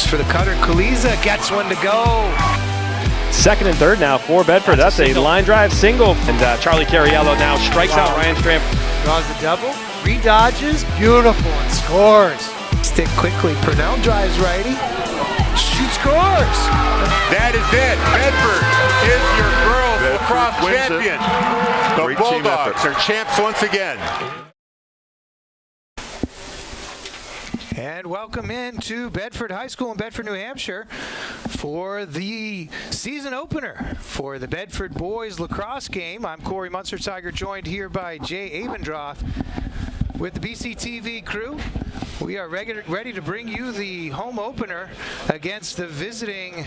For the cutter, Kuliza gets one to go. Second and third now for Bedford. That's a line drive single. And Charlie Cariello now strikes out Ryan Stramp. Draws the double, redodges, beautiful, and scores. Stick quickly, Purnell drives righty, shoots, scores. That is it. Bedford is your girls lacrosse champion. The Bulldogs are champs once again. And welcome into Bedford High School in Bedford, New Hampshire for the season opener for the Bedford boys lacrosse game. I'm Corey Munster-Tiger, joined here by Jay Abendroth with the BCTV crew. We are ready to bring you the home opener against the visiting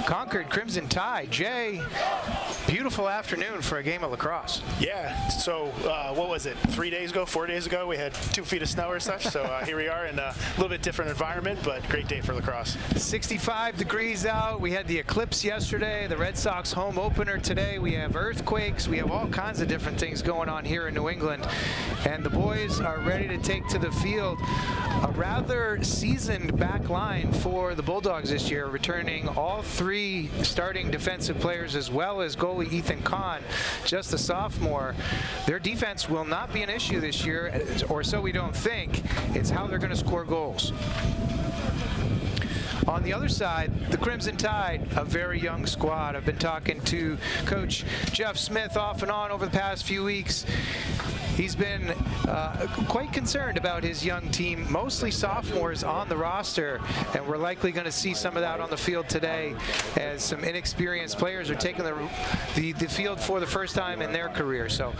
Concord Crimson Tide. Jay, beautiful afternoon for a game of lacrosse. Yeah, so what was it, 4 days ago, we had 2 feet of snow or such, so here we are in a little bit different environment, but great day for lacrosse. 65 degrees out. We had the eclipse yesterday, the Red Sox home opener today. We have earthquakes. We have all kinds of different things going on here in New England, and the boys are ready to take to the field. A rather seasoned back line for the Bulldogs this year, returning all 3 starting defensive players as well as goalie Ethan Kahn, just a sophomore. Their defense will not be an issue this year, or so we don't think. It's how they're going to score goals. On the other side, the Crimson Tide, a very young squad. I've been talking to Coach Jeff Smith off and on over the past few weeks. He's been quite concerned about his young team, mostly sophomores on the roster, and we're likely going to see some of that on the field today as some inexperienced players are taking the field for the first time in their career. So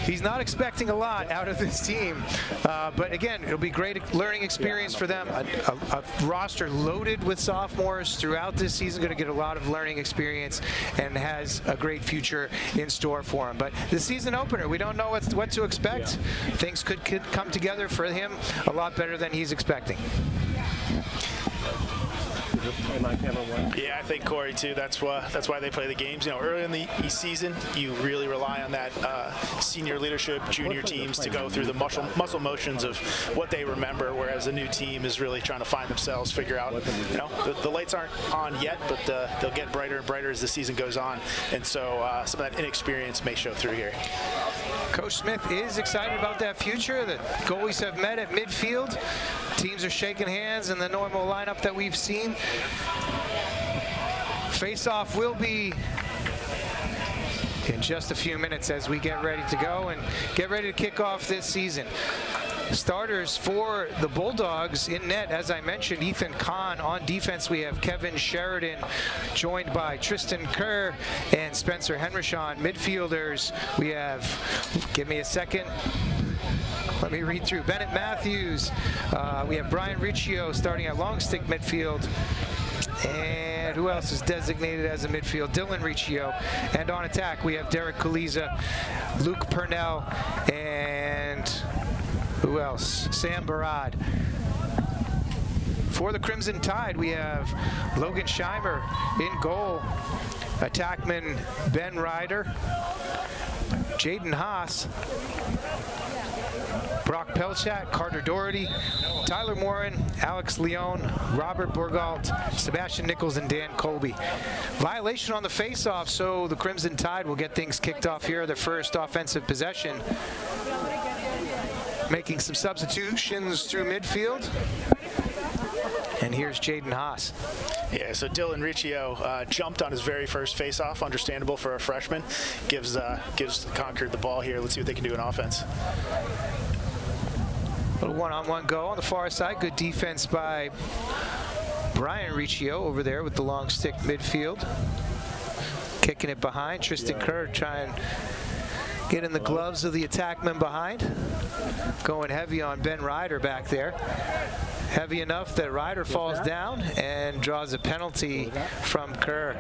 he's not expecting a lot out of this team, but again, it'll be great learning experience for them. A roster loaded with sophomores throughout this season, going to get a lot of learning experience and has a great future in store for him. But the season opener, we don't know what to expect. Things could come together for him a lot better than he's expecting. Yeah, I think Corey too. That's why they play the games. You know, early in the season, you really rely on that senior leadership, junior teams to go through the muscle motions of what they remember. Whereas a new team is really trying to find themselves, figure out. You know, the lights aren't on yet, but they'll get brighter and brighter as the season goes on. And so some of that inexperience may show through here. Coach Smith is excited about that future. The goalies have met at midfield. Teams are shaking hands in the normal lineup that we've seen. Face-off will be in just a few minutes as we get ready to go and get ready to kick off this season. Starters for the Bulldogs in net, as I mentioned, Ethan Kahn. On defense, we have Kevin Sheridan, joined by Tristan Kerr and Spencer Henrichon. Midfielders, we have, give me a second, let me read through. Bennett Matthews, we have Brian Riccio starting at long stick midfield. And who else is designated as a midfield? Dylan Riccio. And on attack, we have Derek Kuliza, Luke Purnell, and who else? Sam Barad. For the Crimson Tide, we have Logan Scheimer in goal, attackman Ben Ryder, Jaden Haas, Brock Pelchat, Carter Doherty, Tyler Morin, Alex Leone, Robert Borgalt, Sebastian Nichols, and Dan Colby. Violation on the face-off, so the Crimson Tide will get things kicked off here, their first offensive possession. Making some substitutions through midfield. And here's Jaden Haas. Yeah, so Dylan Riccio jumped on his very first face-off, understandable for a freshman. Gives Concord the ball here. Let's see what they can do in offense. Little one-on-one go on the far side. Good defense by Brian Riccio over there with the long stick midfield. Kicking it behind. Tristan Kerr trying to get in the gloves of the attackman behind. Going heavy on Ben Ryder back there. Heavy enough that Ryder falls down and draws a penalty from Kerr.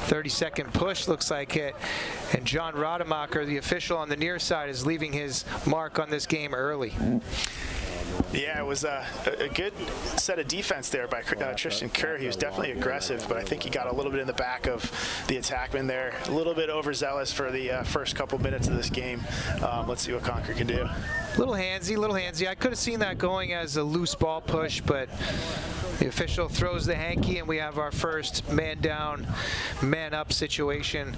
30-second push looks like it. And John Rademacher, the official on the near side, is leaving his mark on this game early. Yeah, it was a good set of defense there by Tristan Kerr. He was definitely aggressive, but I think he got a little bit in the back of the attackman there. A little bit overzealous for the first couple minutes of this game. Let's see what Concord can do. Little handsy. I could have seen that going as a loose ball push, but the official throws the hanky, and we have our first man down, man up situation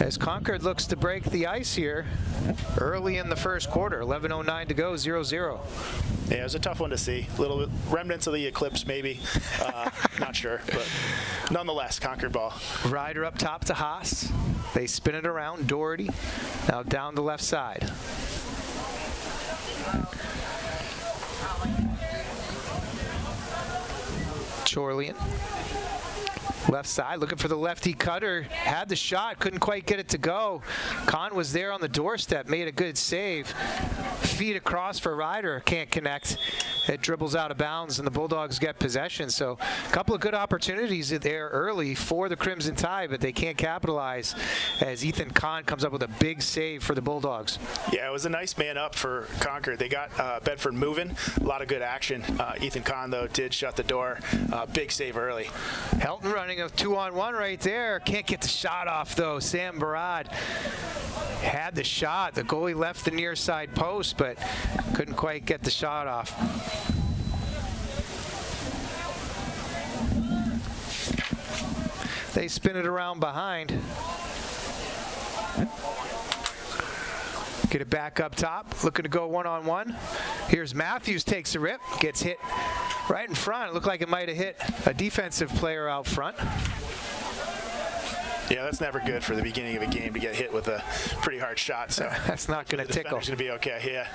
as Concord looks to break the ice here early in the first quarter. 11:09 to go, 0-0. Yeah, it was a tough one to see. Little bit, remnants of the eclipse, maybe. Not sure, but nonetheless, Concord ball. Ryder up top to Haas. They spin it around. Doherty now down the left side. Chorlian. Left side, looking for the lefty cutter. Had the shot, couldn't quite get it to go. Kahn was there on the doorstep, made a good save. Feed across for Ryder, can't connect. It dribbles out of bounds, and the Bulldogs get possession. So a couple of good opportunities there early for the Crimson Tide, but they can't capitalize as Ethan Kahn comes up with a big save for the Bulldogs. Yeah, it was a nice man up for Concord. They got Bedford moving, a lot of good action. Ethan Kahn, though, did shut the door. Big save early. Helton running a 2-on-1 right there. Can't get the shot off, though. Sam Barad had the shot. The goalie left the near side post, but couldn't quite get the shot off. They spin it around behind. Get it back up top. Looking to go one-on-one. Here's Matthews, takes a rip. Gets hit right in front. It looked like it might have hit a defensive player out front. Yeah, that's never good for the beginning of a game to get hit with a pretty hard shot. So that's not going to tickle. It's going to be okay. Yeah.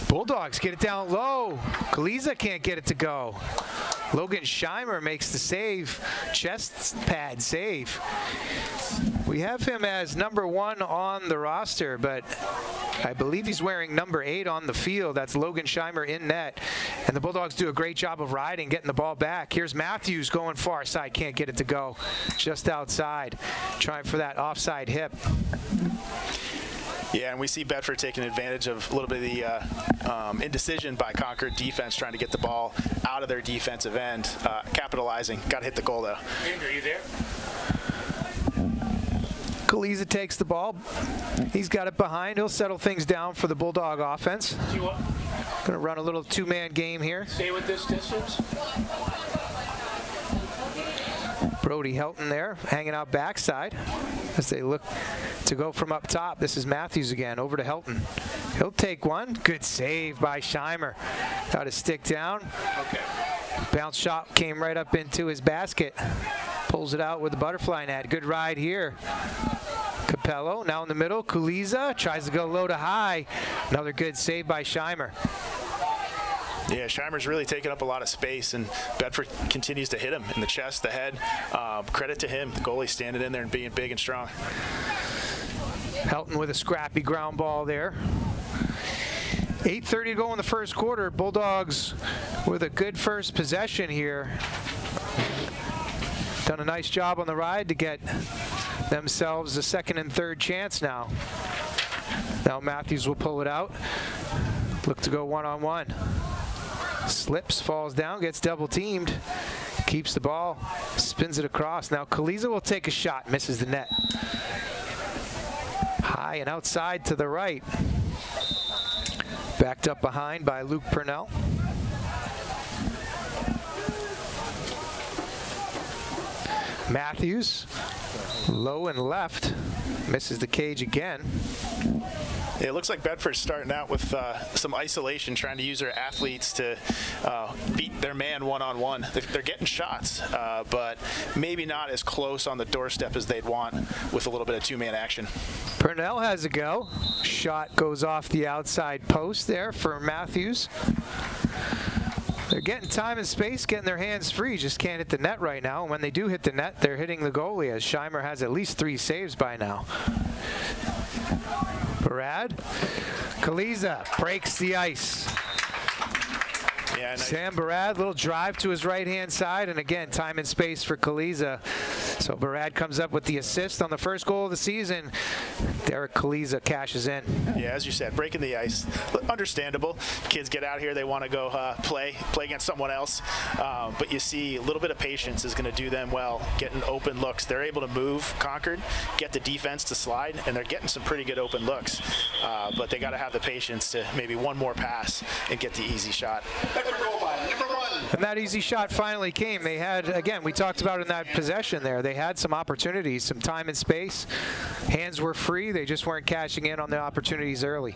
Bulldogs get it down low. Kaliza can't get it to go. Logan Scheimer makes the save. Chest pad save. We have him as number 1 on the roster, but I believe he's wearing number 8 on the field. That's Logan Scheimer in net. And the Bulldogs do a great job of riding, getting the ball back. Here's Matthews going far side. Can't get it to go. Just outside. Trying for that offside hip. Yeah, and we see Bedford taking advantage of a little bit of the indecision by Concord defense, trying to get the ball out of their defensive end, capitalizing. Got to hit the goal, though. Andrew, you there? Kaliza takes the ball. He's got it behind. He'll settle things down for the Bulldog offense. Going to run a little two-man game here. Stay with this distance. Brody Helton there, hanging out backside as they look to go from up top. This is Matthews again, over to Helton. He'll take one. Good save by Scheimer. Got his stick down. Okay. Bounce shot came right up into his basket. Pulls it out with the butterfly net. Good ride here. Capello now in the middle. Kuliza tries to go low to high. Another good save by Scheimer. Yeah, Scheimer's really taking up a lot of space, and Bedford continues to hit him in the chest, the head. Credit to him. The goalie standing in there and being big and strong. Helton with a scrappy ground ball there. 8:30 to go in the first quarter. Bulldogs with a good first possession here. Done a nice job on the ride to get themselves a second and third chance now. Now Matthews will pull it out. Look to go one-on-one. Slips, falls down, gets double teamed. Keeps the ball, spins it across. Now Kaliza will take a shot, misses the net. High and outside to the right. Backed up behind by Luke Purnell. Matthews, low and left, misses the cage again. It looks like Bedford's starting out with some isolation, trying to use their athletes to beat their man one-on-one. They're getting shots, but maybe not as close on the doorstep as they'd want with a little bit of two-man action. Purnell has a go. Shot goes off the outside post there for Matthews. They're getting time and space, getting their hands free, just can't hit the net right now. And when they do hit the net, they're hitting the goalie, as Scheimer has at least 3 saves by now. Barad. Kaliza breaks the ice. Yeah, nice. Sam Barad, little drive to his right-hand side, and again, time and space for Kaliza. So Barad comes up with the assist on the first goal of the season. Derek Kaliza cashes in. Yeah, as you said, breaking the ice. Understandable. Kids get out here, they want to go play against someone else. But you see a little bit of patience is going to do them well, getting open looks. They're able to move Concord, get the defense to slide, and they're getting some pretty good open looks. But they got to have the patience to maybe one more pass and get the easy shot. And that easy shot finally came. They had, again, we talked about in that possession there, they had some opportunities, some time and space. Hands were free. They just weren't cashing in on the opportunities early.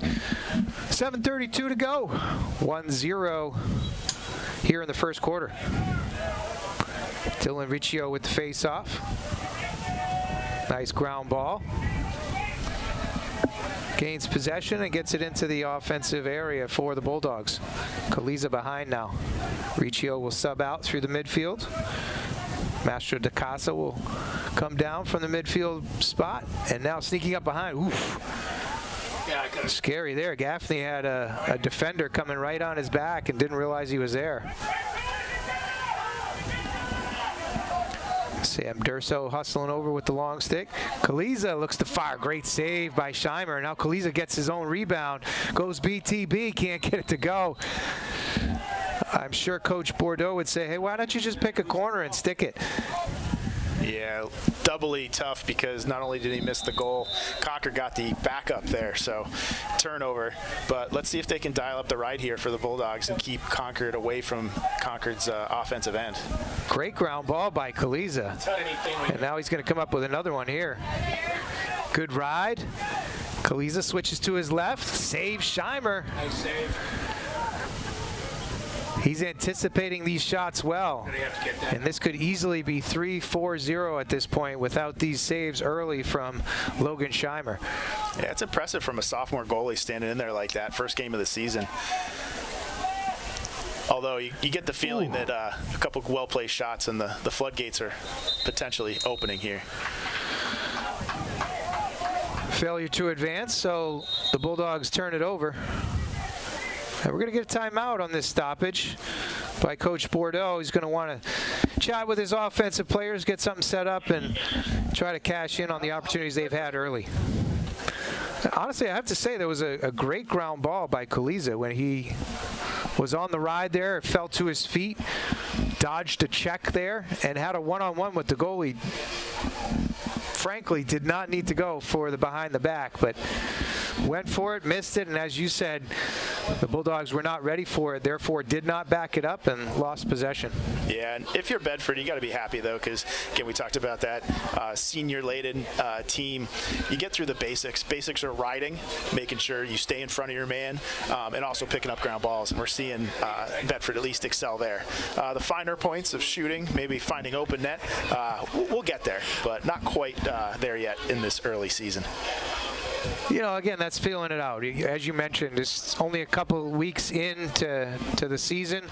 7:32 to go. 1-0 here in the first quarter. Dylan Riccio with the face-off. Nice ground ball. Gains possession and gets it into the offensive area for the Bulldogs. Kaliza behind now. Riccio will sub out through the midfield. Mastro da Casa will come down from the midfield spot, and now sneaking up behind. Oof. Yeah, scary there. Gaffney had a defender coming right on his back and didn't realize he was there. Sam Durso hustling over with the long stick. Kaliza looks to fire. Great save by Scheimer. Now Kaliza gets his own rebound. Goes BTB, can't get it to go. I'm sure Coach Bordeaux would say, hey, why don't you just pick a corner and stick it? Yeah, doubly tough because not only did he miss the goal, Concord got the backup there, so turnover. But let's see if they can dial up the right here for the Bulldogs and keep Concord away from Concord's offensive end. Great ground ball by Kaliza. And now he's going to come up with another one here. Good ride. Kaliza switches to his left. Save Scheimer. Nice save. He's anticipating these shots well. And this could easily be 3-4-0 at this point without these saves early from Logan Scheimer. Yeah, it's impressive from a sophomore goalie standing in there like that, first game of the season. Although you get the feeling that a couple of well-placed shots and the floodgates are potentially opening here. Failure to advance, so the Bulldogs turn it over. And we're going to get a timeout on this stoppage by Coach Bordeaux. He's going to want to chat with his offensive players, get something set up, and try to cash in on the opportunities they've had early. Honestly, I have to say there was a great ground ball by Kaliza when he was on the ride there. It fell to his feet, dodged a check there, and had a one-on-one with the goalie. Frankly, did not need to go for the behind the back, but went for it, missed it, and as you said, the Bulldogs were not ready for it, therefore did not back it up and lost possession. Yeah, and if you're Bedford, you got to be happy though, because again, we talked about that senior-laden team. You get through the basics. Basics are riding, making sure you stay in front of your man, and also picking up ground balls. And we're seeing Bedford at least excel there. The finer points of shooting, maybe finding open net, we'll get there, but not quite there yet in this early season. You know, again, that's feeling it out. As you mentioned, it's only a couple of weeks into the season.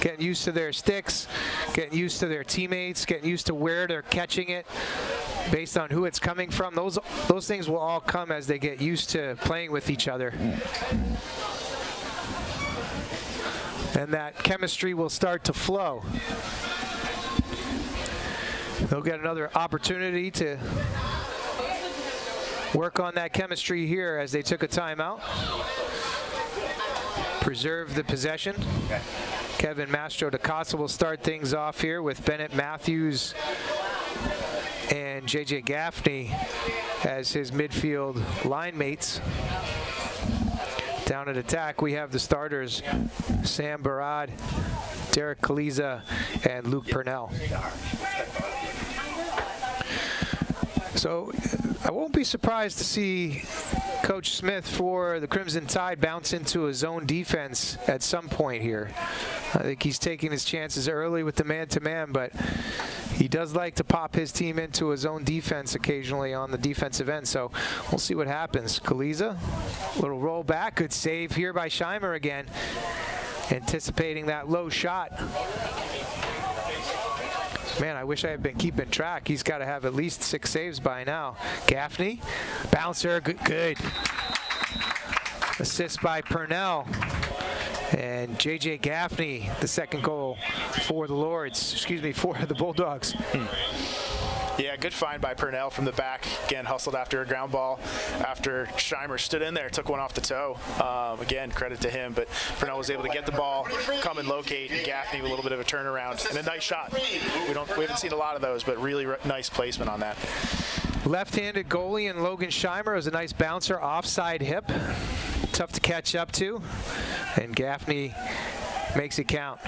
Getting used to their sticks, getting used to their teammates, getting used to where they're catching it based on who it's coming from. Those things will all come as they get used to playing with each other. And that chemistry will start to flow. They'll get another opportunity to work on that chemistry here as they took a timeout. Preserve the possession. Kevin Mastro da Casa will start things off here with Bennett Matthews and JJ Gaffney as his midfield line mates. Down at attack, we have the starters, Sam Barad, Derek Kaliza, and Luke Purnell. So I won't be surprised to see Coach Smith for the Crimson Tide bounce into a zone defense at some point here. I think he's taking his chances early with the man-to-man, but he does like to pop his team into a zone defense occasionally on the defensive end, so we'll see what happens. Kaliza, little roll back, good save here by Scheimer again, anticipating that low shot. Man, I wish I had been keeping track. He's got to have at least 6 saves by now. Gaffney, bouncer, good. Assist by Purnell. And JJ Gaffney, the second goal for the Lords, for the Bulldogs. Yeah, good find by Purnell from the back. Again, hustled after a ground ball. After Scheimer stood in there, took one off the toe. Again, credit to him, but Purnell was able to get the ball, come and locate, and Gaffney with a little bit of a turnaround and a nice shot. We haven't seen a lot of those, but really nice placement on that. Left-handed goalie and Logan Scheimer was a nice bouncer, offside hip. Tough to catch up to, and Gaffney makes it count.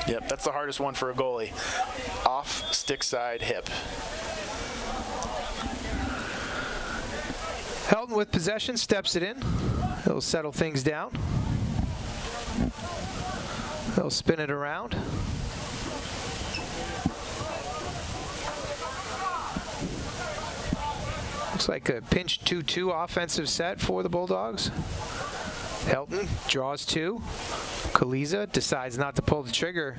Yep, that's the hardest one for a goalie. Off stick side hip. Helton with possession, steps it in. He'll settle things down. He'll spin it around. Looks like a pinch 2-2 offensive set for the Bulldogs. Helton draws two. Kaliza decides not to pull the trigger.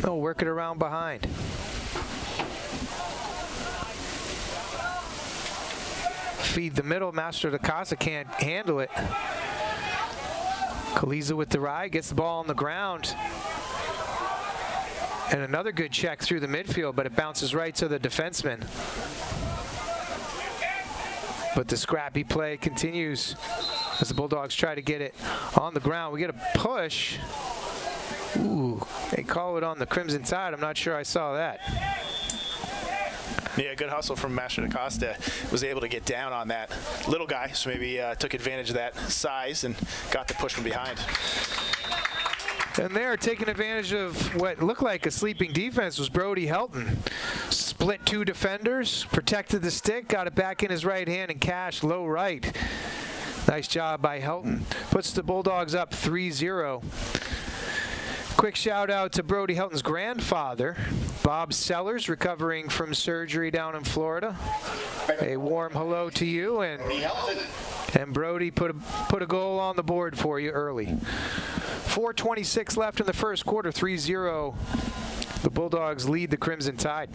They'll work it around behind. Feed the middle. Master DaCosta can't handle it. Kaliza with the ride, gets the ball on the ground. And another good check through the midfield, but it bounces right to the defenseman. But the scrappy play continues as the Bulldogs try to get it on the ground. We get a push. Ooh, they call it on the Crimson Tide. I'm not sure I saw that. Yeah, good hustle from Master DaCosta. Was able to get down on that little guy, so maybe took advantage of that size and got the push from behind. And there, taking advantage of what looked like a sleeping defense, was Brody Helton. Split two defenders, protected the stick, got it back in his right hand, and cashed low right. Nice job by Helton. Puts the Bulldogs up 3-0. Quick shout out to Brody Helton's grandfather, Bob Sellers, recovering from surgery down in Florida. A warm hello to you, and Brody put a goal on the board for you early. 4:26 left in the first quarter, 3-0. The Bulldogs lead the Crimson Tide.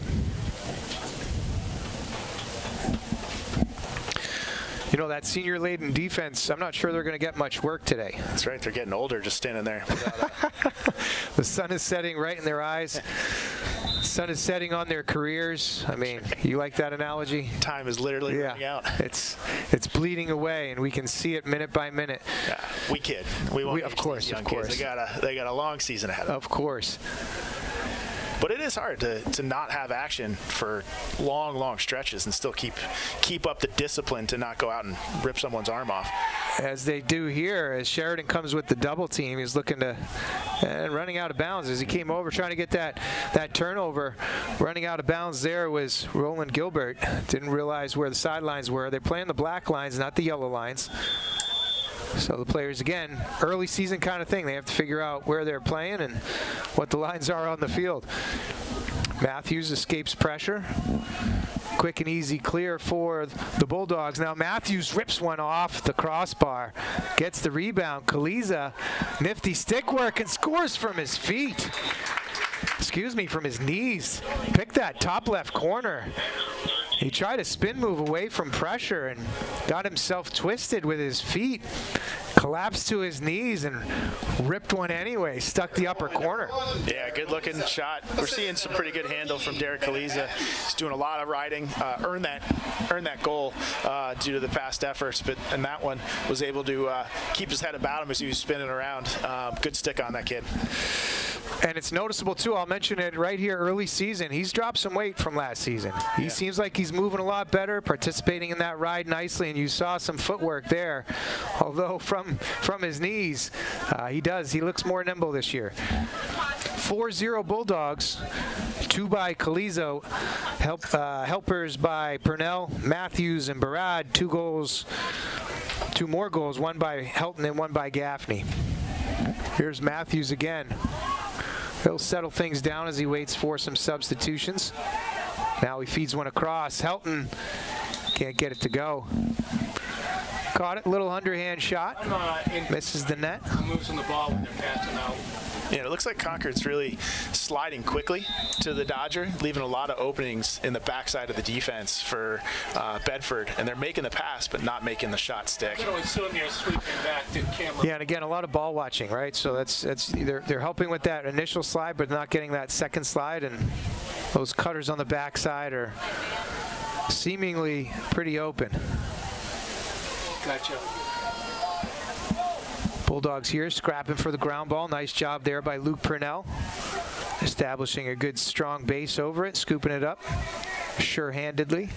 You know, that senior-laden defense, I'm not sure they're going to get much work today. That's right. They're getting older just standing there. The sun is setting right in their eyes. The sun is setting on their careers. I mean, you like that analogy? Time is literally running out. It's bleeding away, and we can see it minute by minute. Yeah, we kid. We won't. Of course. Kids. They got a long season ahead of them. Of course. But it is hard to not have action for long stretches and still keep up the discipline to not go out and rip someone's arm off. As they do here, as Sheridan comes with the double team, he's looking to and running out of bounds as he came over trying to get that turnover. Running out of bounds there was Roland Gilbert. Didn't realize where the sidelines were. They're playing the black lines, not the yellow lines. So the players, again, early season kind of thing. They have to figure out where they're playing and what the lines are on the field. Matthews escapes pressure. Quick and easy clear for the Bulldogs. Now Matthews rips one off the crossbar, gets the rebound. Kaliza, nifty stick work, and scores from his feet. Excuse me, from his knees. Pick that top left corner. He tried a spin move away from pressure and got himself twisted with his feet. Collapsed to his knees and ripped one anyway. Stuck the upper corner. Yeah, good looking shot. We're seeing some pretty good handle from Derek Kaliza. He's doing a lot of riding. Earned that goal due to the past efforts, but in that one was able to keep his head about him as he was spinning around. Good stick on that kid. And it's noticeable too, I'll mention it right here, early season, he's dropped some weight from last season. He seems like he's moving a lot better, participating in that ride nicely, and you saw some footwork there. Although from his knees, he looks more nimble this year. 4-0 Bulldogs, 2 by Kalizo, helpers by Purnell, Matthews, and Barad. 2 more goals, 1 by Helton and 1 by Gaffney. Here's Matthews again. He'll settle things down as he waits for some substitutions. Now he feeds one across. Helton can't get it to go. caught it. Little underhand shot. Misses the net. Moves on the ball when they're passing out. Yeah, it looks like Concord's really sliding quickly to the Dodger, leaving a lot of openings in the backside of the defense for Bedford. And they're making the pass, but not making the shot stick. Yeah, and again, a lot of ball watching, right? So that's they're helping with that initial slide, but not getting that second slide. And those cutters on the backside are seemingly pretty open. Gotcha. Bulldogs here scrapping for the ground ball. Nice job there by Luke Purnell. Establishing a good strong base over it, scooping it up sure-handedly.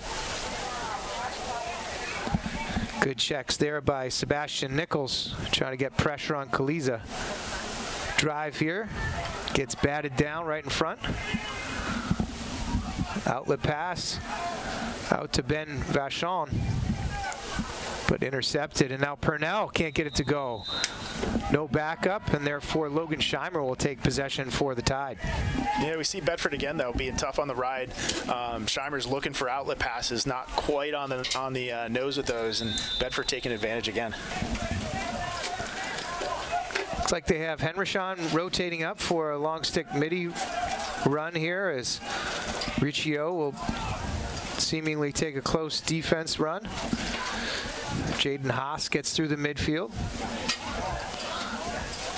Good checks there by Sebastian Nichols, trying to get pressure on Kaliza. Drive here, gets batted down right in front. Outlet pass out to Ben Vachon, but intercepted, and now Purnell can't get it to go. No backup, and therefore Logan Scheimer will take possession for the Tide. Yeah, we see Bedford again, though, being tough on the ride. Scheimer's looking for outlet passes, not quite on the nose with those, and Bedford taking advantage again. Looks like they have Henrishon rotating up for a long stick midi run here, as Riccio will seemingly take a close defense run. Jaden Haas gets through the midfield.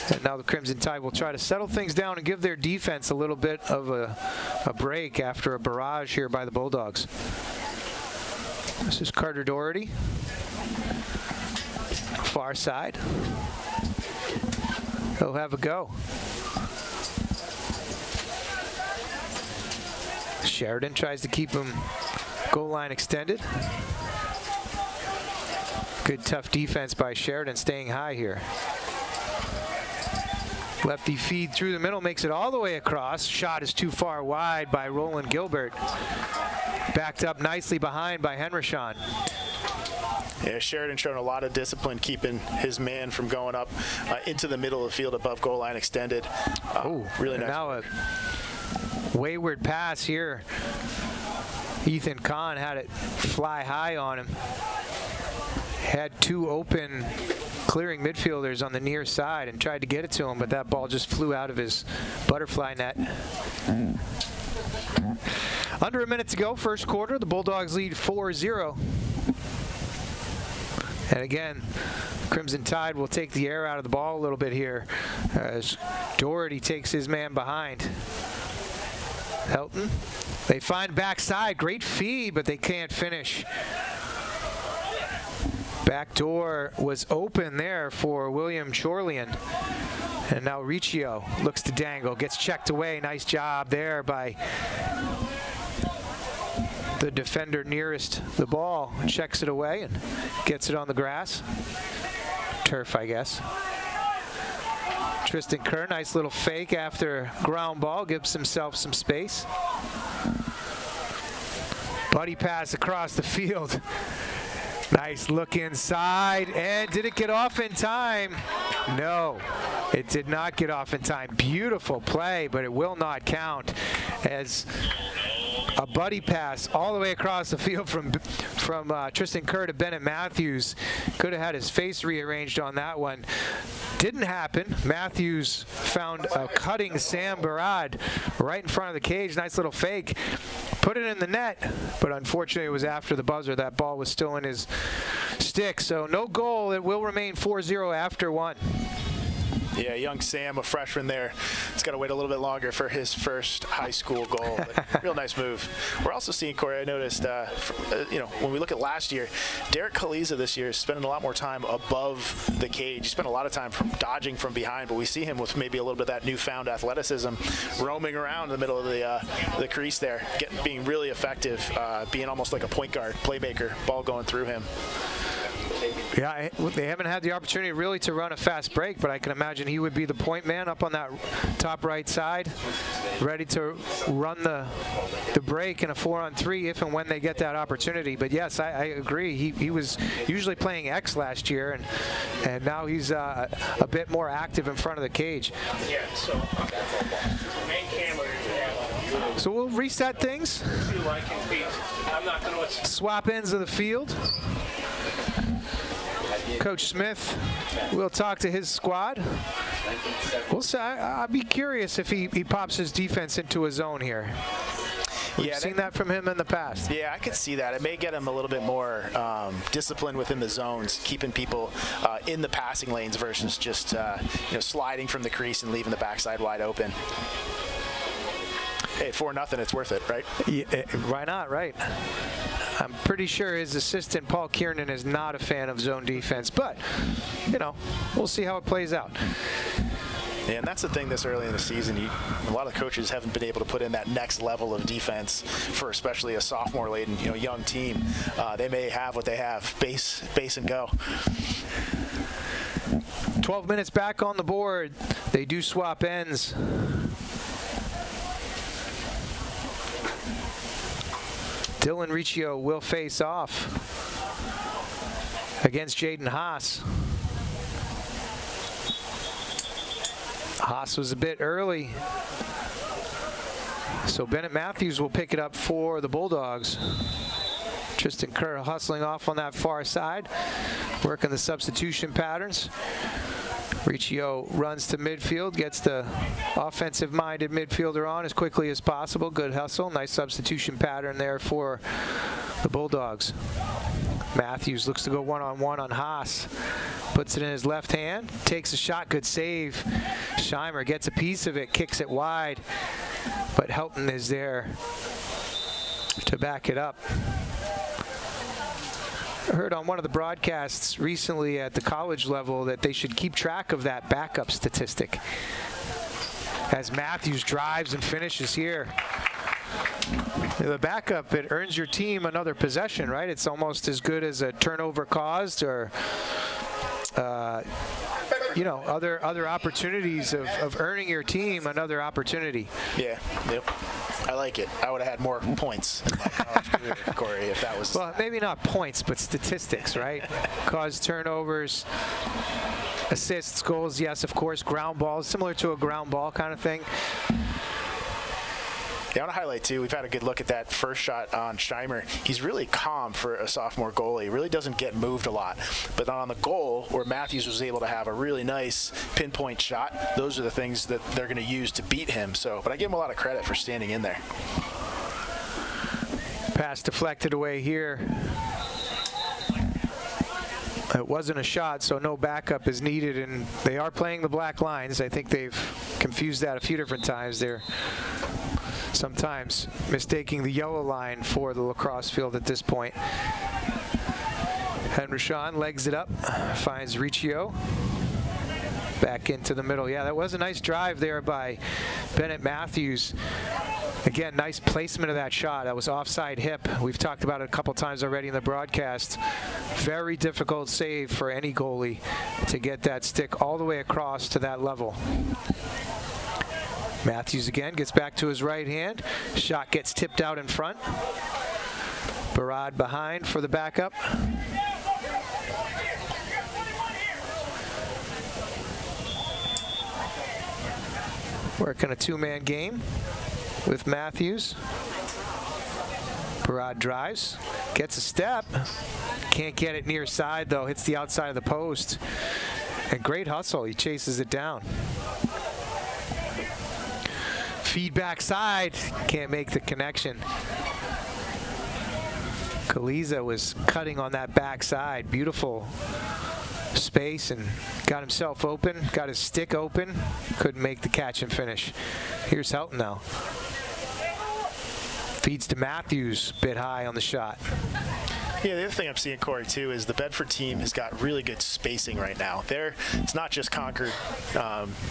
And now the Crimson Tide will try to settle things down and give their defense a little bit of a break after a barrage here by the Bulldogs. This is Carter Doherty. Far side. He'll have a go. Sheridan tries to keep him goal line extended. Good tough defense by Sheridan, staying high here. Lefty feed through the middle, makes it all the way across. Shot is too far wide by Roland Gilbert. Backed up nicely behind by Henrishon. Yeah, Sheridan showing a lot of discipline, keeping his man from going up into the middle of the field above goal line extended. Really nice. Now a wayward pass here. Ethan Kahn had it fly high on him. Had two open clearing midfielders on the near side and tried to get it to him, but that ball just flew out of his butterfly net. Under a minute to go, first quarter. The Bulldogs lead 4-0. And again, Crimson Tide will take the air out of the ball a little bit here as Doherty takes his man behind. Helton. They find backside. Great feed, but they can't finish. Back door was open there for William Chorlian. And now Riccio looks to dangle, gets checked away. Nice job there by the defender nearest the ball. Checks it away and gets it on the grass. Turf, I guess. Tristan Kerr, nice little fake after ground ball, gives himself some space. Buddy pass across the field. Nice look inside, and did it get off in time? No, it did not get off in time. Beautiful play, but it will not count as a buddy pass all the way across the field from Tristan Kerr to Bennett Matthews. Could have had his face rearranged on that one. Didn't happen. Matthews found a cutting Sam Barad right in front of the cage. Nice little fake. Put it in the net, but unfortunately it was after the buzzer. That ball was still in his stick, so no goal. It will remain 4-0 after one. Yeah, young Sam, a freshman there. He's got to wait a little bit longer for his first high school goal. But real nice move. We're also seeing, Corey, I noticed, when we look at last year, Derek Kaliza this year is spending a lot more time above the cage. He spent a lot of time dodging from behind, but we see him with maybe a little bit of that newfound athleticism, roaming around in the middle of the crease there, being really effective, being almost like a point guard, playmaker, ball going through him. Yeah, they haven't had the opportunity really to run a fast break, but I can imagine he would be the point man up on that top right side, ready to run the break in a 4-on-3 if and when they get that opportunity. But yes, I agree. He was usually playing X last year, and now he's a bit more active in front of the cage. Yeah, so main camera. So we'll reset things. I'm not going to swap ends of the field. Coach Smith will talk to his squad. We'll say, I'll be curious if he pops his defense into a zone here. We've seen that from him in the past. Yeah, I could see that. It may get him a little bit more disciplined within the zones, keeping people in the passing lanes versus just sliding from the crease and leaving the backside wide open. Hey, 4-0, it's worth it, right? Yeah, why not, right? I'm pretty sure his assistant, Paul Kiernan, is not a fan of zone defense, but, we'll see how it plays out. Yeah, and that's the thing this early in the season. A lot of coaches haven't been able to put in that next level of defense for especially a sophomore-laden, young team. They may have what they have, base and go. 12 minutes back on the board. They do swap ends. Dylan Riccio will face off against Jaden Haas. Haas was a bit early, so Bennett Matthews will pick it up for the Bulldogs. Tristan Kerr hustling off on that far side, working the substitution patterns. Riccio runs to midfield, gets the offensive-minded midfielder on as quickly as possible. Good hustle, nice substitution pattern there for the Bulldogs. Matthews looks to go one-on-one on Haas. Puts it in his left hand, takes a shot, good save. Scheimer gets a piece of it, kicks it wide, but Helton is there to back it up. I heard on one of the broadcasts recently at the college level that they should keep track of that backup statistic as Matthews drives and finishes here. The backup, it earns your team another possession, right? It's almost as good as a turnover caused or other opportunities of earning your team another opportunity. Yeah, yep. I like it. I would have had more points in my college career, Corey, if that was... Well, maybe not points, but statistics, right? Cause turnovers, assists, goals, yes, of course, ground balls, similar to a ground ball kind of thing. Yeah, I want to highlight, too, we've had a good look at that first shot on Scheimer. He's really calm for a sophomore goalie. He really doesn't get moved a lot. But on the goal, where Matthews was able to have a really nice pinpoint shot, those are the things that they're going to use to beat him. But I give him a lot of credit for standing in there. Pass deflected away here. It wasn't a shot, so no backup is needed, and they are playing the black lines. I think they've confused that a few different times. They're sometimes mistaking the yellow line for the lacrosse field at this point. Henryshawn legs it up, finds Riccio. Back into the middle. Yeah, that was a nice drive there by Bennett Matthews. Again, nice placement of that shot. That was offside hip. We've talked about it a couple times already in the broadcast. Very difficult save for any goalie to get that stick all the way across to that level. Matthews again gets back to his right hand. Shot gets tipped out in front. Barad behind for the backup. Working a two-man game with Matthews. Barad drives, gets a step. Can't get it near side though, hits the outside of the post. And great hustle, he chases it down. Feed backside, can't make the connection. Kaliza was cutting on that backside, beautiful space, and got himself open, got his stick open, couldn't make the catch and finish. Here's Helton now. Feeds to Matthews, bit high on the shot. Yeah, the other thing I'm seeing, Corey, too, is the Bedford team has got really good spacing right now. It's not just Concord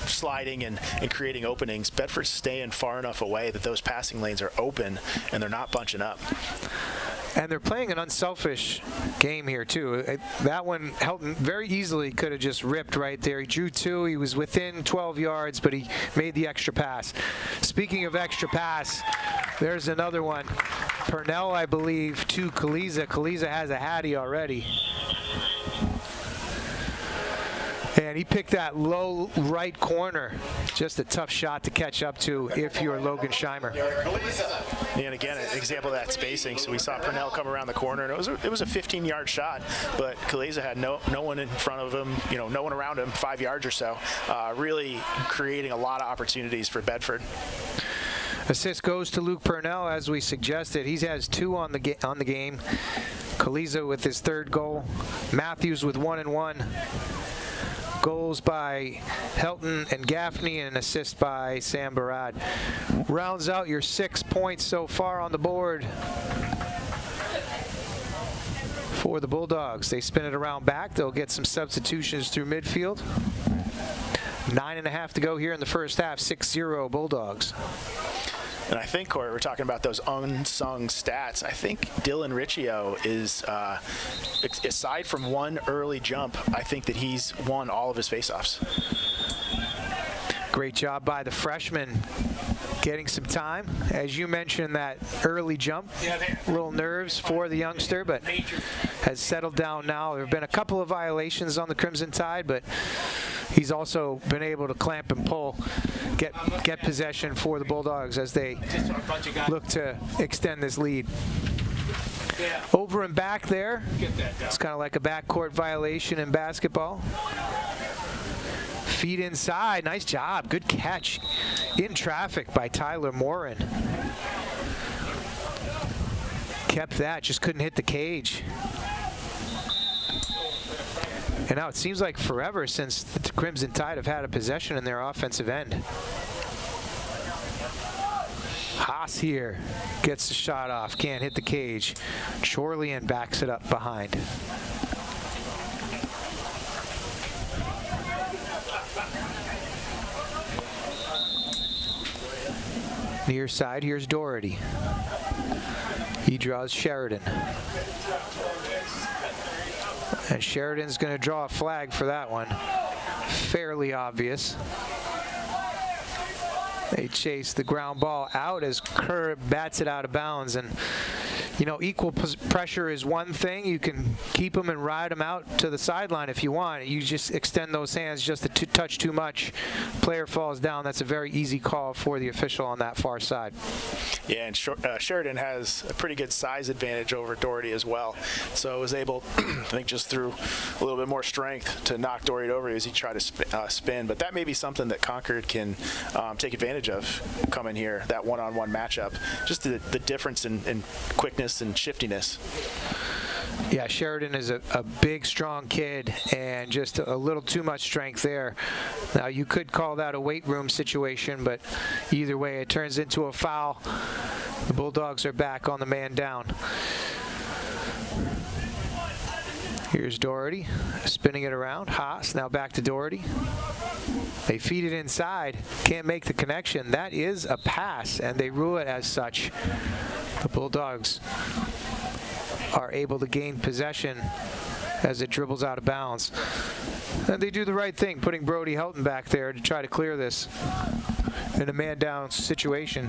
sliding and creating openings. Bedford's staying far enough away that those passing lanes are open and they're not bunching up. And they're playing an unselfish game here, too. That one, Helton very easily could have just ripped right there. He drew two. He was within 12 yards, but he made the extra pass. Speaking of extra pass, there's another one. Purnell, I believe, to Kaliza. Kaliza has a hattie already. And he picked that low right corner. Just a tough shot to catch up to if you're Logan Scheimer. And again, an example of that spacing. So we saw Purnell come around the corner, and it was a 15-yard shot, but Kaleza had no one in front of him, no one around him, 5 yards or so, really creating a lot of opportunities for Bedford. Assist goes to Luke Purnell, as we suggested. He has 2 on the game. Kaleza with his 3rd goal. Matthews with 1 and 1. Goals by Helton and Gaffney, and an assist by Sam Barad. Rounds out your 6 points so far on the board for the Bulldogs. They spin it around back. They'll get some substitutions through midfield. 9.5 to go here in the first half. 6-0 Bulldogs. And I think, Corey, we're talking about those unsung stats. I think Dylan Riccio is, aside from one early jump, I think that he's won all of his faceoffs. Great job by the freshman getting some time. As you mentioned, that early jump, little nerves for the youngster, but has settled down now. There have been a couple of violations on the Crimson Tide, but he's also been able to clamp and pull, get possession for the Bulldogs as they look to extend this lead. Over and back there, it's kind of like a backcourt violation in basketball. Feet inside, nice job, good catch in traffic by Tyler Morin. Kept that, just couldn't hit the cage. And now it seems like forever since the Crimson Tide have had a possession in their offensive end. Haas here gets the shot off, can't hit the cage. Chorlian backs it up behind. Near side, here's Doherty. He draws Sheridan. And Sheridan's going to draw a flag for that one. Fairly obvious. They chase the ground ball out as Kerr bats it out of bounds. And, equal pressure is one thing. You can keep them and ride them out to the sideline if you want. You just extend those hands just a touch too much. Player falls down. That's a very easy call for the official on that far side. Yeah, and Sheridan has a pretty good size advantage over Doherty as well. So was able, I think, just through a little bit more strength to knock Doherty over as he tried to spin. But that may be something that Concord can take advantage of coming here, that one-on-one matchup. Just the difference in quickness and shiftiness. Yeah, Sheridan is a big, strong kid, and just a little too much strength there. Now, you could call that a weight room situation, but either way, it turns into a foul. The Bulldogs are back on the man down. Here's Doherty, spinning it around. Haas, now back to Doherty. They feed it inside, can't make the connection. That is a pass, and they rule it as such. The Bulldogs are able to gain possession as it dribbles out of bounds. And they do the right thing, putting Brody Helton back there to try to clear this in a man-down situation.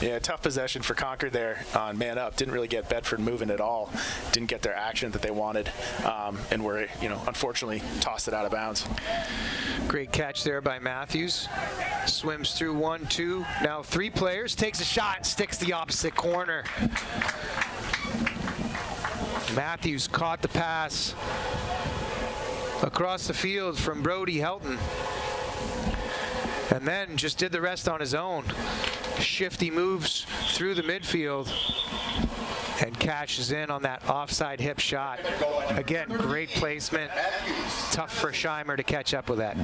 Yeah, tough possession for Concord there on man up. Didn't really get Bedford moving at all. Didn't get their action that they wanted, and were, unfortunately tossed it out of bounds. Great catch there by Matthews. Swims through 1, 2, now 3 players. Takes a shot, sticks the opposite corner. Matthews caught the pass across the field from Brody Helton, and then just did the rest on his own. Shifty moves through the midfield and cashes in on that offside hip shot. Again, great placement. Tough for Scheimer to catch up with that.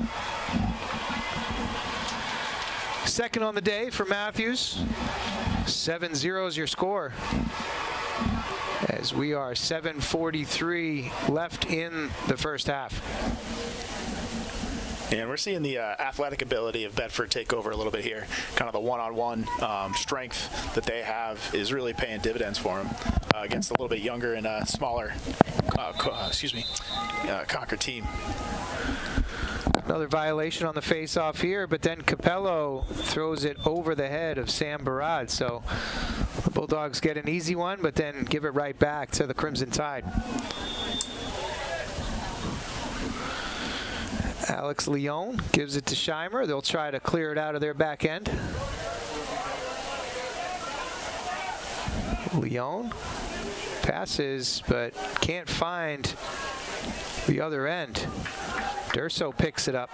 Second on the day for Matthews. 7-0 is your score, as we are 7:43 left in the first half. And we're seeing the athletic ability of Bedford take over a little bit here. Kind of the one-on-one strength that they have is really paying dividends for them against a little bit younger and smaller Concord team. Another violation on the face-off here, but then Capello throws it over the head of Sam Barad. So the Bulldogs get an easy one, but then give it right back to the Crimson Tide. Alex Leone gives it to Scheimer. They'll try to clear it out of their back end. Leon passes, but can't find the other end. Durso picks it up.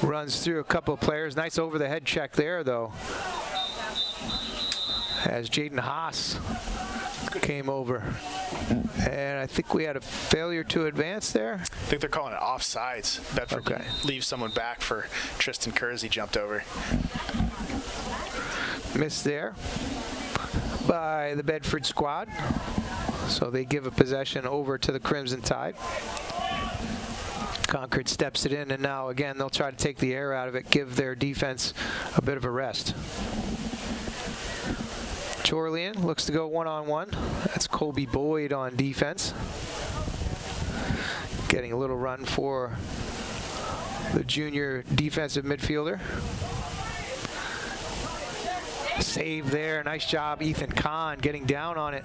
Runs through a couple of players. Nice over-the-head check there, though, as Jaden Haas came over. And I think we had a failure to advance there. I think they're calling it offsides. Bedford leaves someone back for Tristan Kersey jumped over. Missed there by the Bedford squad. So they give a possession over to the Crimson Tide. Concord steps it in, and now again they'll try to take the air out of it, give their defense a bit of a rest. Chorlian looks to go one-on-one. That's Colby Boyd on defense. Getting a little run for the junior defensive midfielder. Save there, nice job Ethan Kahn getting down on it.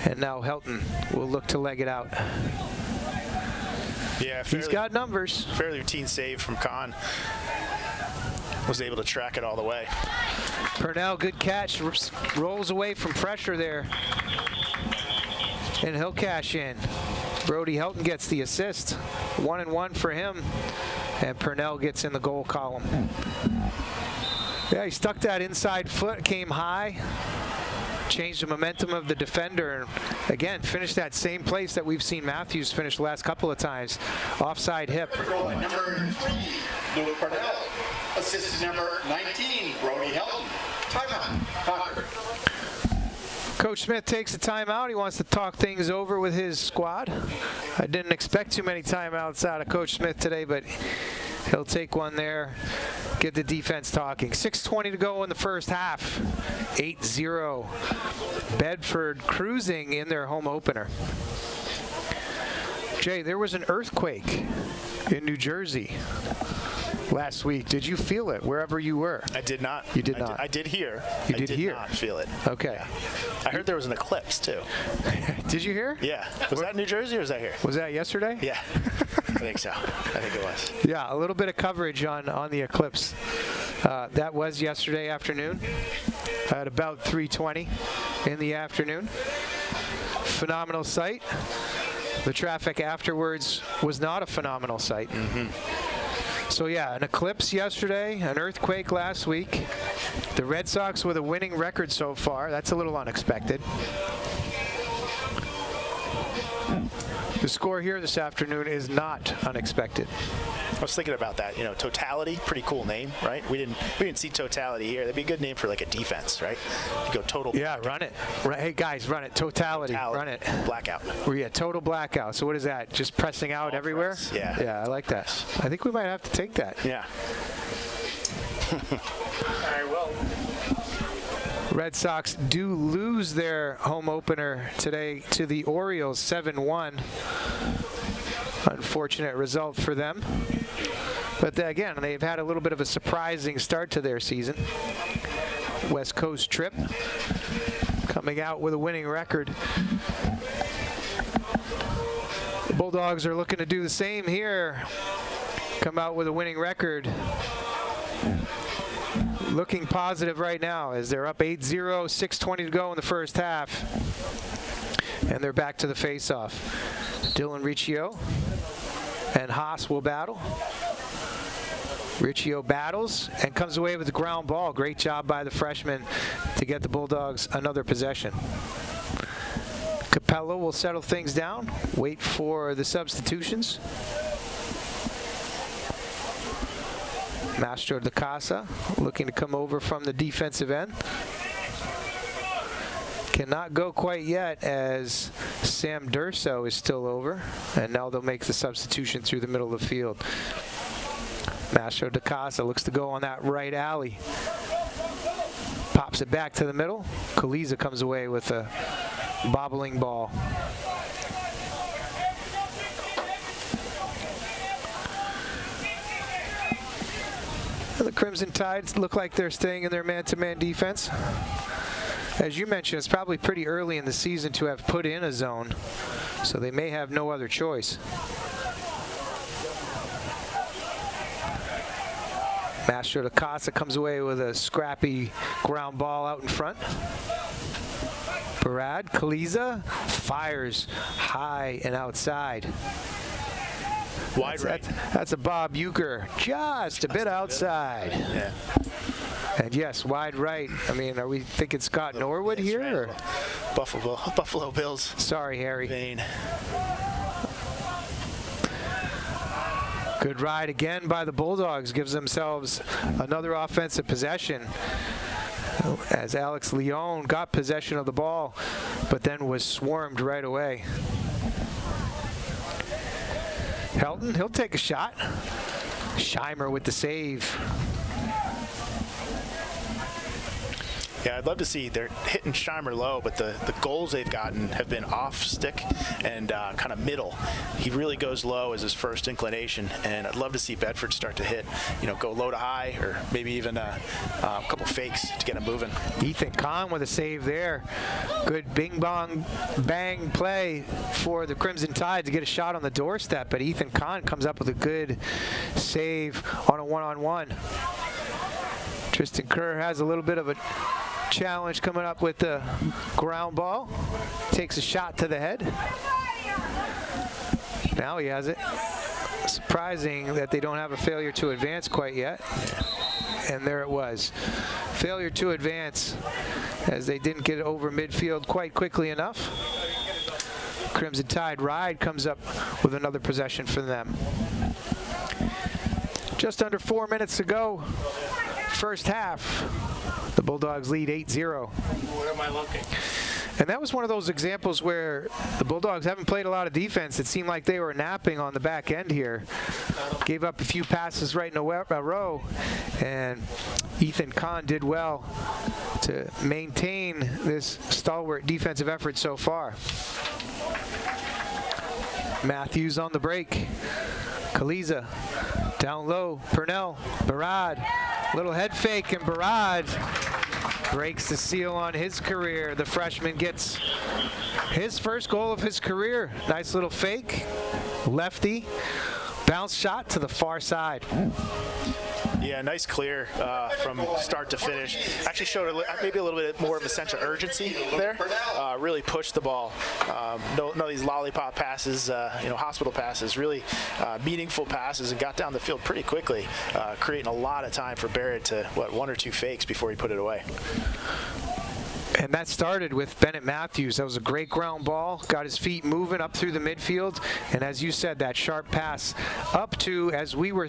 And now Helton will look to leg it out. Yeah, he's got numbers. Fairly routine save from Kahn. Was able to track it all the way. Purnell, good catch, rolls away from pressure there. And he'll cash in. Brody Helton gets the assist. 1-1 for him. And Purnell gets in the goal column. Yeah, he stuck that inside foot, came high, changed the momentum of the defender, and again, finished that same place that we've seen Matthews finish the last couple of times, offside hip. Goal at number 3, Louis Purnell. Assist number 19, Brody Helton. Timeout, Concord. Coach Smith takes a timeout. He wants to talk things over with his squad. I didn't expect too many timeouts out of Coach Smith today, but he'll take one there, get the defense talking. 6:20 to go in the first half. 8-0. Bedford cruising in their home opener. Jay, there was an earthquake in New Jersey last week. Did you feel it wherever you were? I did not. You did not? I did hear. You did hear? I did not feel it. Okay. Yeah. I heard there was an eclipse, too. Did you hear? Yeah. Was that New Jersey or was that here? Was that yesterday? Yeah. I think so. I think it was. Yeah, a little bit of coverage on the eclipse. That was yesterday afternoon at about 3:20 in the afternoon. Phenomenal sight. The traffic afterwards was not a phenomenal sight. So yeah, an eclipse yesterday, an earthquake last week. The Red Sox with a winning record so far. That's a little unexpected. The score here this afternoon is not unexpected. I was thinking about that. You know, Totality, pretty cool name, right? We didn't see Totality here. That'd be a good name for like a defense, right? You go total. Yeah, run it. Hey guys, run it. Totality. Run it. Blackout. Yeah, total blackout. So what is that? Just pressing out All everywhere? press. Yeah. Yeah, I like that. I think we might have to take that. Yeah. All right, well. Red Sox do lose their home opener today to the Orioles 7-1. Unfortunate result for them. But again, they've had a little bit of a surprising start to their season. West Coast trip coming out with a winning record. The Bulldogs are looking to do the same here. Come out with a winning record. Looking positive right now as they're up 8-0, 6:20 to go in the first half. And they're back to the face-off. Dylan Riccio and Haas will battle. Riccio battles and comes away with the ground ball. Great job by the freshman to get the Bulldogs another possession. Capello will settle things down, wait for the substitutions. Mastro de Casa looking to come over from the defensive end. Cannot go quite yet as Sam Durso is still over, and now they'll make the substitution through the middle of the field. Mastro de Casa looks to go on that right alley. Pops it back to the middle. Kaliza comes away with a bobbling ball. The Crimson Tides look like they're staying in their man-to-man defense. As you mentioned, it's probably pretty early in the season to have put in a zone, so they may have no other choice. Master Lacrosse comes away with a scrappy ground ball out in front. Barad Kaliza fires high and outside. Wide right. That's a Bob Euchre, just a bit outside. Yeah. And yes, wide right. I mean, are we thinking Scott Norwood here? Or? Buffalo Bills. Sorry, Harry. Vein. Good ride again by the Bulldogs. Gives themselves another offensive possession. As Alex Leon got possession of the ball, but then was swarmed right away. Helton, he'll take a shot. Scheimer with the save. Yeah, I'd love to see they're hitting Scheimer low, but the goals they've gotten have been off stick and kind of middle. He really goes low as his first inclination, and I'd love to see Bedford start to hit, go low to high, or maybe even a couple fakes to get him moving. Ethan Kahn with a save there. Good bing bong bang play for the Crimson Tide to get a shot on the doorstep, but Ethan Kahn comes up with a good save on a one-on-one. Tristan Kerr has a little bit of a challenge coming up with the ground ball. Takes a shot to the head. Now he has it. Surprising that they don't have a failure to advance quite yet. And there it was. Failure to advance as they didn't get it over midfield quite quickly enough. Crimson Tide ride comes up with another possession for them. Just under 4 minutes to go. First half. The Bulldogs lead 8-0. Where am I looking? And that was one of those examples where the Bulldogs haven't played a lot of defense. It seemed like they were napping on the back end here. Gave up a few passes right in a row. And Ethan Kahn did well to maintain this stalwart defensive effort so far. Matthews on the break. Kaliza down low. Purnell. Barad. Little head fake, and Barad breaks the seal on his career. The freshman gets his first goal of his career. Nice little fake. Lefty. Bounce shot to the far side. Yeah, nice clear from start to finish. Actually showed maybe a little bit more of a sense of urgency there. Really pushed the ball. No these lollipop passes, hospital passes. Really meaningful passes, and got down the field pretty quickly, creating a lot of time for Barrett to, one or two fakes before he put it away. And that started with Bennett Matthews. That was a great ground ball. Got his feet moving up through the midfield. And as you said, that sharp pass up to, as we were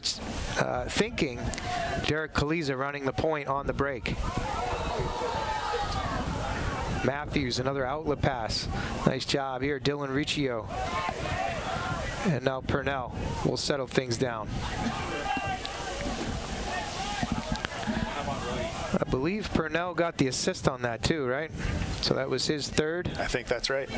thinking, Derek Kaliza running the point on the break. Matthews, another outlet pass. Nice job here, Dylan Riccio. And now Purnell will settle things down. I believe Purnell got the assist on that too, right? So that was his third. I think that's right.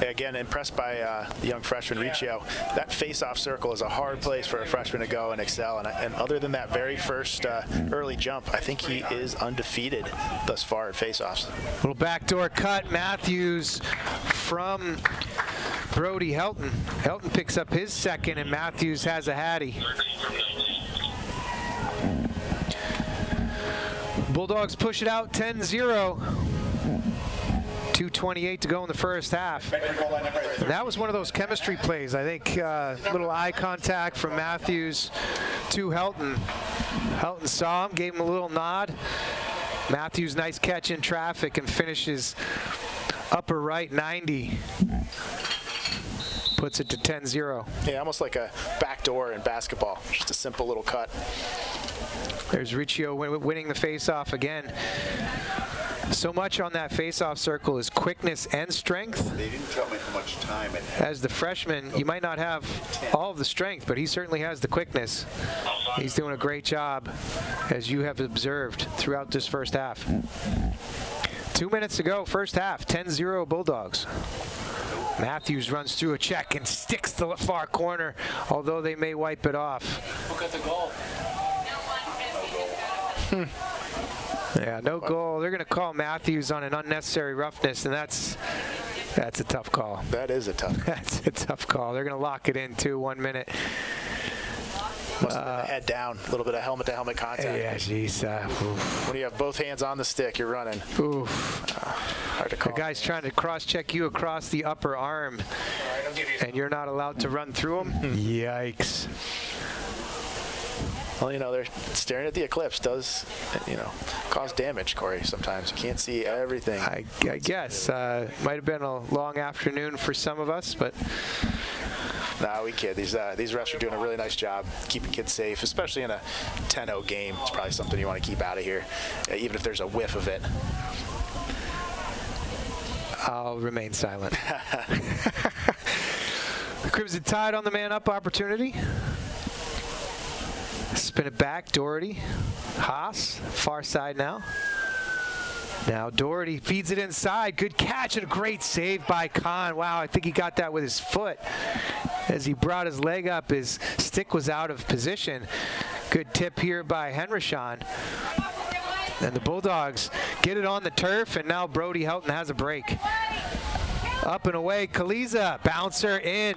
Again, impressed by the young freshman Riccio. That face-off circle is a hard place for a freshman to go and excel. And other than that very first early jump, I think he is undefeated thus far at face-offs. Little backdoor cut. Matthews from Brody Helton. Helton picks up his second, and Matthews has a hattie. Bulldogs push it out 10-0. 2:28 to go in the first half. And that was one of those chemistry plays. I think little eye contact from Matthews to Helton. Helton saw him, gave him a little nod. Matthews, nice catch in traffic and finishes upper right 90. Puts it to 10-0. Yeah, almost like a backdoor in basketball. Just a simple little cut. There's Riccio winning the face-off again. So much on that face-off circle is quickness and strength. They didn't tell me how much time it had. As the freshman, you might not have all of the strength, but he certainly has the quickness. He's doing a great job, as you have observed throughout this first half. 2 minutes to go, first half, 10-0 Bulldogs. Matthews runs through a check and sticks the far corner, although they may wipe it off. Look at the goal. Yeah, no goal. They're going to call Matthews on an unnecessary roughness, and that's a tough call. That is a tough. That's a tough call. They're going to lock it in too. 1 minute. Must have been the head down, a little bit of helmet-to-helmet contact. Yeah, geez. When you have both hands on the stick, you're running. Hard to call. The guy's trying to cross-check you across the upper arm, and you're not allowed to run through him? Yikes. Well, they're staring at the eclipse does, cause damage, Corey, sometimes. You can't see everything. I guess. Might have been a long afternoon for some of us, but... No, we kid. These refs are doing a really nice job keeping kids safe, especially in a 10-0 game. It's probably something you want to keep out of here, even if there's a whiff of it. I'll remain silent. The Crimson Tide on the man-up opportunity. Spin it back, Doherty. Haas, far side now. Now Doherty feeds it inside. Good catch and a great save by Kahn. Wow, I think he got that with his foot. As he brought his leg up, his stick was out of position. Good tip here by Henryshawn. And the Bulldogs get it on the turf, and now Brody Helton has a break. Up and away, Kaliza, bouncer in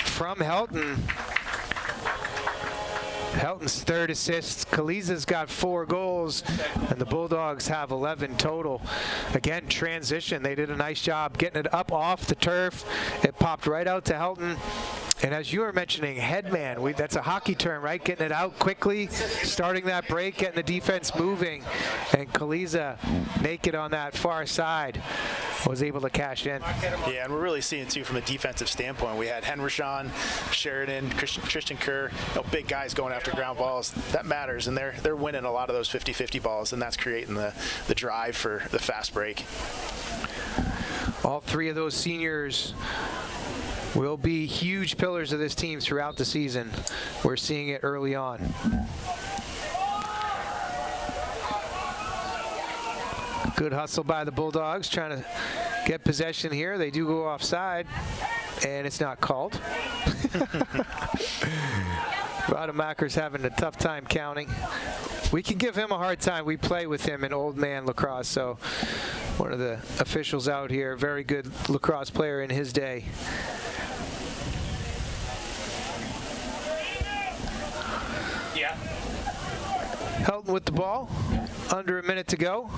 from Helton. Helton's third assist. Kaliza's got 4 goals, and the Bulldogs have 11 total. Again, transition. They did a nice job getting it up off the turf. It popped right out to Helton. And as you were mentioning, headman, that's a hockey term, right? Getting it out quickly, starting that break, getting the defense moving. And Kaliza, naked on that far side, was able to cash in. Yeah, and we're really seeing, too, from a defensive standpoint. We had Henryshawn, Sheridan, Christian Kerr, big guys going after ground balls. That matters, and they're winning a lot of those 50-50 balls, and that's creating the drive for the fast break. All 3 of those seniors will be huge pillars of this team throughout the season. We're seeing it early on. Good hustle by the Bulldogs, trying to get possession here. They do go offside, and it's not called. Rademacher's having a tough time counting. We can give him a hard time. We play with him in old man lacrosse, so one of the officials out here, very good lacrosse player in his day. Yeah. Helton with the ball, under a minute to go.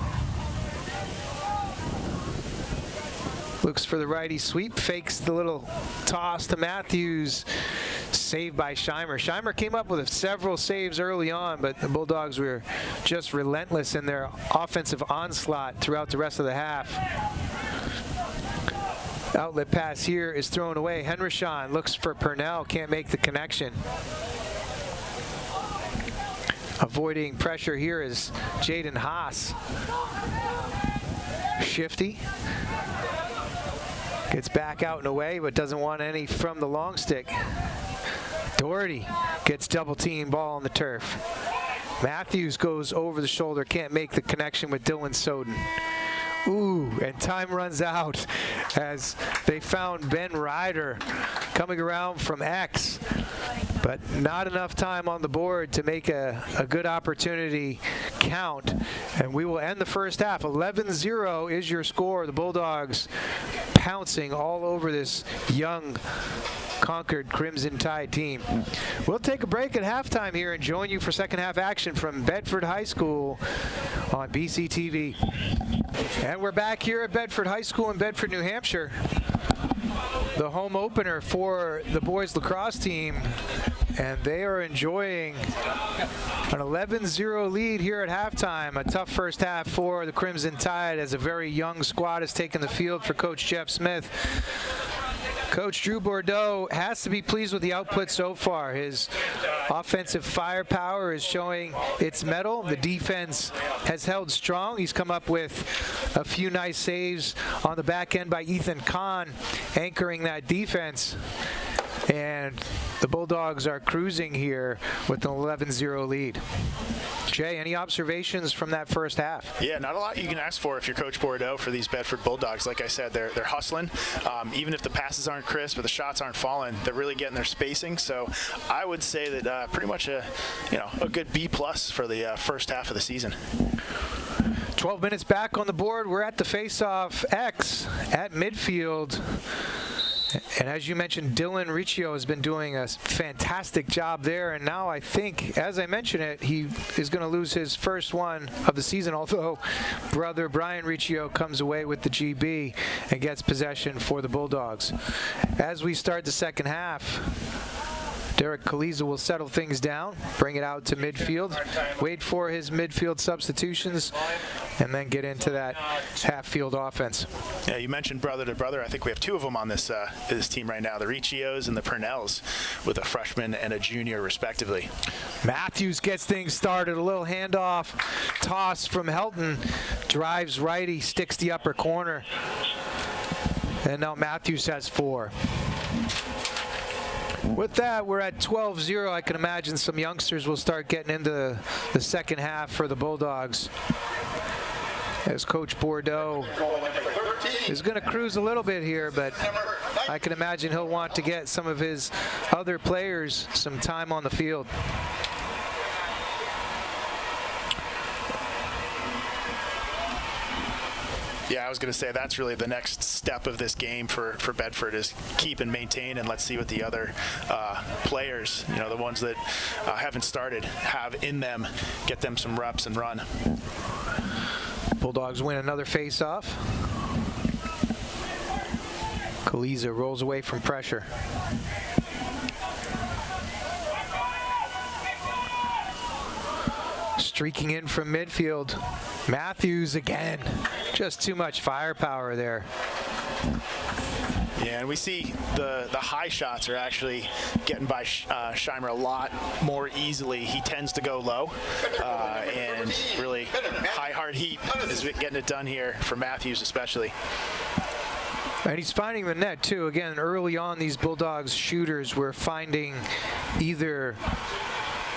Looks for the righty sweep, fakes the little toss to Matthews. Saved by Scheimer. Scheimer came up with several saves early on, but the Bulldogs were just relentless in their offensive onslaught throughout the rest of the half. Outlet pass here is thrown away. Henryshawn looks for Purnell, can't make the connection. Avoiding pressure here is Jaden Haas. Shifty. Gets back out and away, but doesn't want any from the long stick. Doherty gets double team, ball on the turf. Matthews goes over the shoulder, can't make the connection with Dylan Soden. Ooh, and time runs out as they found Ben Ryder coming around from X, but not enough time on the board to make a good opportunity count. And we will end the first half. 11-0 is your score. The Bulldogs pouncing all over this young Concord Crimson Tide team. We'll take a break at halftime here and join you for second half action from Bedford High School on BCTV. And we're back here at Bedford High School in Bedford, New Hampshire. The home opener for the boys lacrosse team, and they are enjoying an 11-0 lead here at halftime. A tough first half for the Crimson Tide as a very young squad has taken the field for Coach Jeff Smith. Coach Drew Bordeaux has to be pleased with the output so far. His offensive firepower is showing its mettle. The defense has held strong. He's come up with a few nice saves on the back end by Ethan Kahn, anchoring that defense. And the Bulldogs are cruising here with an 11-0 lead. Jay, any observations from that first half? Yeah, not a lot you can ask for if you're Coach Bordeaux for these Bedford Bulldogs. Like I said, they're hustling. Even if the passes aren't crisp or the shots aren't falling, they're really getting their spacing. So I would say that pretty much a good B+ for the first half of the season. 12 minutes back on the board. We're at the face-off X at midfield. And as you mentioned, Dylan Riccio has been doing a fantastic job there. And now I think, as I mentioned it, he is going to lose his first one of the season, although brother Brian Riccio comes away with the GB and gets possession for the Bulldogs. As we start the second half, Derek Kaliza will settle things down, bring it out to midfield, wait for his midfield substitutions, and then get into that half-field offense. Yeah, you mentioned brother to brother. I think we have two of them on this team right now, the Riccios and the Purnells, with a freshman and a junior, respectively. Matthews gets things started. A little handoff toss from Helton. Drives righty, sticks the upper corner. And now Matthews has 4. With that, we're at 12-0. I can imagine some youngsters will start getting into the second half for the Bulldogs, as Coach Bordeaux is going to cruise a little bit here, but I can imagine he'll want to get some of his other players some time on the field. Yeah, I was going to say that's really the next step of this game for Bedford, is keep and maintain, and let's see what the other players, the ones that haven't started, have in them, get them some reps and run. Bulldogs win another face-off. Kaliza rolls away from pressure. Streaking in from midfield. Matthews again. Just too much firepower there. Yeah, and we see the high shots are actually getting by Scheimer a lot more easily. He tends to go low, and really high hard heat is getting it done here for Matthews especially. And he's finding the net too. Again, early on, these Bulldogs shooters were finding either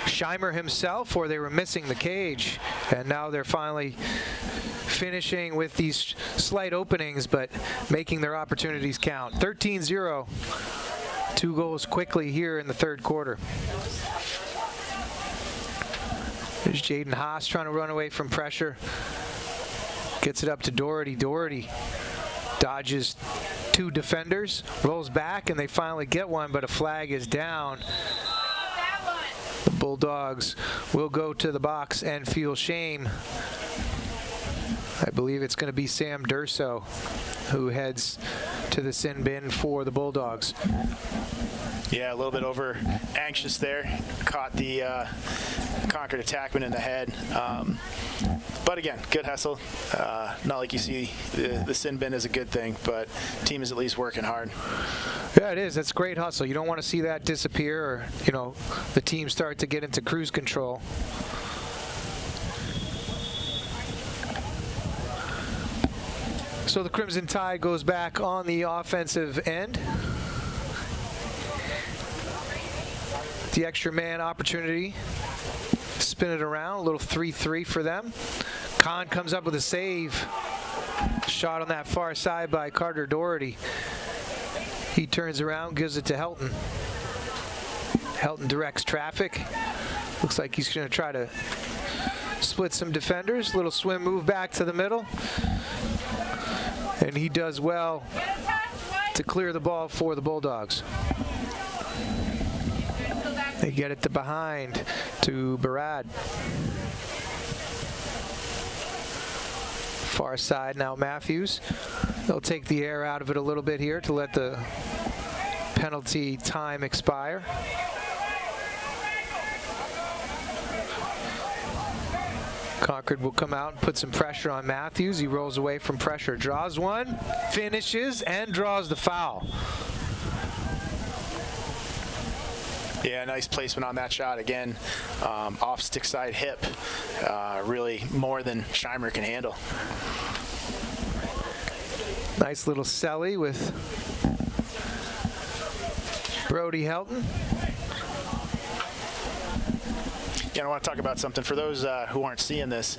Scheimer himself or they were missing the cage, and now they're finally finishing with these slight openings but making their opportunities count. 13-0. 2 goals quickly here in the third quarter. There's Jaden Haas trying to run away from pressure. Gets it up to Doherty. Doherty dodges 2 defenders, rolls back, and they finally get one, but a flag is down. The Bulldogs will go to the box and feel shame. I believe it's going to be Sam Durso who heads to the sin bin for the Bulldogs. Yeah, a little bit over anxious there. Caught the Concord attackman in the head. But again, good hustle. Not like you see the sin bin is a good thing, but team is at least working hard. Yeah, it is. That's great hustle. You don't want to see that disappear, or the team start to get into cruise control. So the Crimson Tide goes back on the offensive end. The extra man opportunity. Spin it around, a little 3-3 for them. Kahn comes up with a save. Shot on that far side by Carter Doherty. He turns around, gives it to Helton. Helton directs traffic. Looks like he's going to try to split some defenders. Little swim move back to the middle. And he does well to clear the ball for the Bulldogs. They get it to behind to Barad. Far side now Matthews. They'll take the air out of it a little bit here to let the penalty time expire. Concord will come out and put some pressure on Matthews. He rolls away from pressure, draws one, finishes, and draws the foul. Yeah, nice placement on that shot. Again, off stick side hip. Really more than Scheimer can handle. Nice little celly with Brody Helton. Yeah, I want to talk about something. For those who aren't seeing this,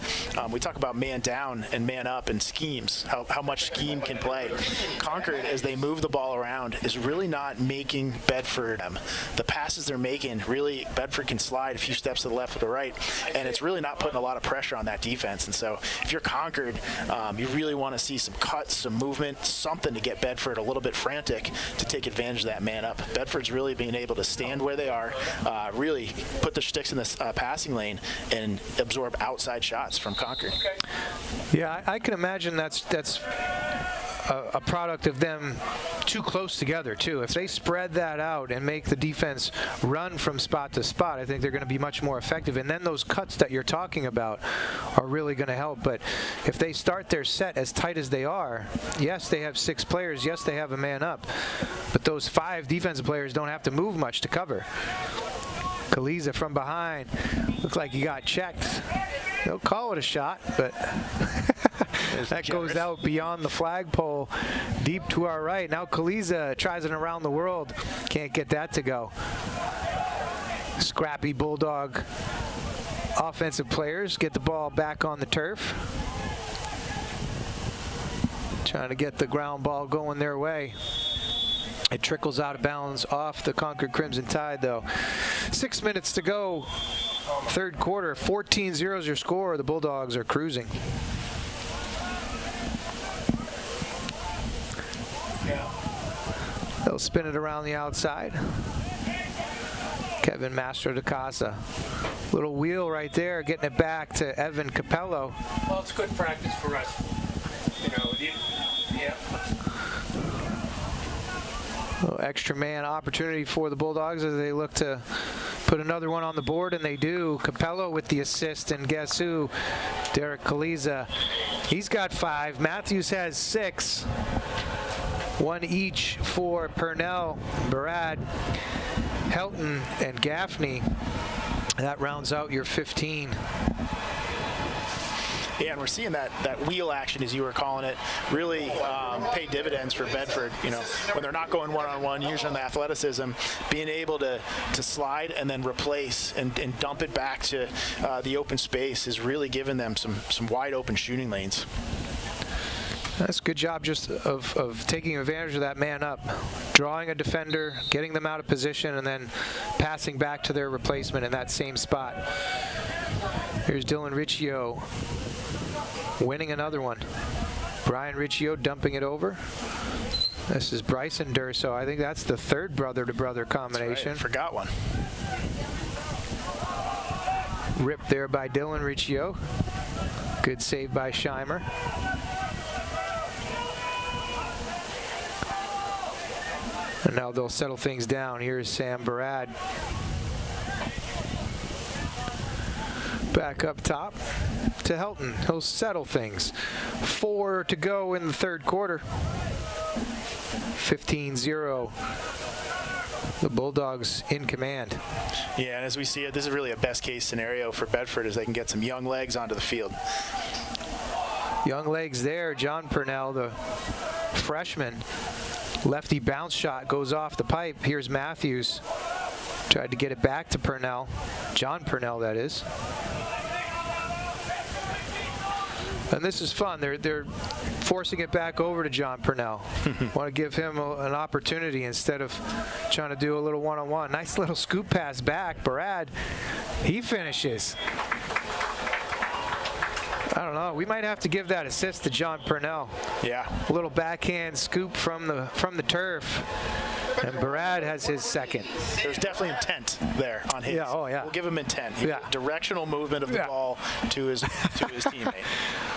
we talk about man down and man up and schemes, how much scheme can play. Concord, as they move the ball around, is really not making Bedford. The passes they're making, really, Bedford can slide a few steps to the left or the right, and it's really not putting a lot of pressure on that defense. And so if you're Concord, you really want to see some cuts, some movement, something to get Bedford a little bit frantic to take advantage of that man up. Bedford's really being able to stand where they are, really put their sticks in this passing lane and absorb outside shots from Concord. Yeah, I can imagine that's a product of them too close together too. If they spread that out and make the defense run from spot to spot, I think they're going to be much more effective. And then those cuts that you're talking about are really going to help. But if they start their set as tight as they are, yes, they have 6 players. Yes, they have a man up. But those 5 defensive players don't have to move much to cover. Kaliza from behind. Looks like he got checked. They'll call it a shot, but that goes out beyond the flagpole, deep to our right. Now Kaliza tries it around the world. Can't get that to go. Scrappy Bulldog offensive players get the ball back on the turf. Trying to get the ground ball going their way. It trickles out of bounds off the Concord Crimson Tide, though. 6 minutes to go. Third quarter, 14-0 is your score. The Bulldogs are cruising. They'll spin it around the outside. Kevin Mastro de Casa. Little wheel right there, getting it back to Evan Capello. Well, it's good practice for us. You know, yeah. Little extra man opportunity for the Bulldogs as they look to put another one on the board, and they do. Capello with the assist, and guess who? Derek Kaliza. He's got 5. Matthews has 6. 1 each for Purnell, Barad, Helton, and Gaffney. That rounds out your 15. Yeah, and we're seeing that wheel action, as you were calling it, really pay dividends for Bedford. You know, when they're not going one-on-one, using the athleticism, being able to slide and then replace and dump it back to the open space is really giving them some wide open shooting lanes. That's a good job just of taking advantage of that man up, drawing a defender, getting them out of position, and then passing back to their replacement in that same spot. Here's Dylan Riccio winning another one. Brian Riccio dumping it over. This is Bryson Durso. I think that's the 3rd brother-to-brother combination. That's right. Forgot one. Ripped there by Dylan Riccio. Good save by Scheimer. And now they'll settle things down. Here's Sam Barad. Back up top to Helton. He'll settle things. 4 to go in the third quarter. 15-0. The Bulldogs in command. Yeah, and as we see it, this is really a best-case scenario for Bedford as they can get some young legs onto the field. Young legs there. John Purnell, the freshman. Lefty bounce shot goes off the pipe. Here's Matthews. Tried to get it back to Purnell. John Purnell, that is. And this is fun. They're forcing it back over to John Purnell. Want to give him an opportunity instead of trying to do a little one-on-one. Nice little scoop pass back. Barad, he finishes. I don't know. We might have to give that assist to John Purnell. Yeah. A little backhand scoop from the turf. And Barad has his 2nd. There's definitely intent there on his. Yeah, oh yeah. We'll give him intent. Yeah. Directional movement of the ball to his teammate.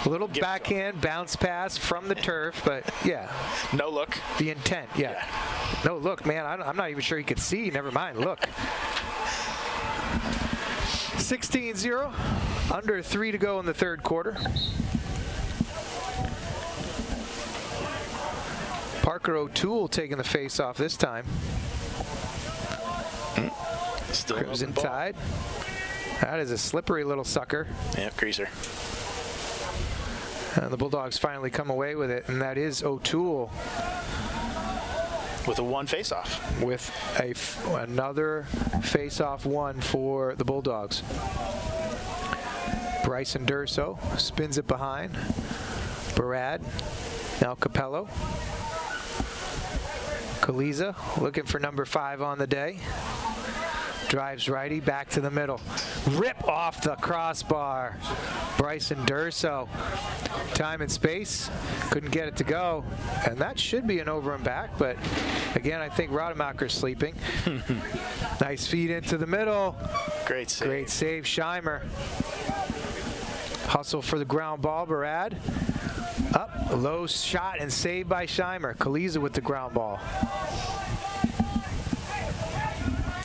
A little backhand bounce pass from the turf, but yeah. No look. The intent, yeah. No look, man. I'm not even sure he could see. Never mind, look. 16-0. Under 3 to go in the third quarter. Parker O'Toole taking the face off this time. Still Crimson Tide. That is a slippery little sucker. Yep, greaser. And the Bulldogs finally come away with it, and that is O'Toole. with a 1 face-off. With another face-off 1 for the Bulldogs. Bryson Durso spins it behind. Barad, now Capello. Kaliza looking for number 5 on the day. Drives righty, back to the middle. Rip off the crossbar. Bryson Durso. Time and space. Couldn't get it to go. And that should be an over and back, but again, I think Rademacher's sleeping. Nice feed into the middle. Great save. Great save, Scheimer. Hustle for the ground ball, Barad. Up, low shot and saved by Scheimer. Kaliza with the ground ball.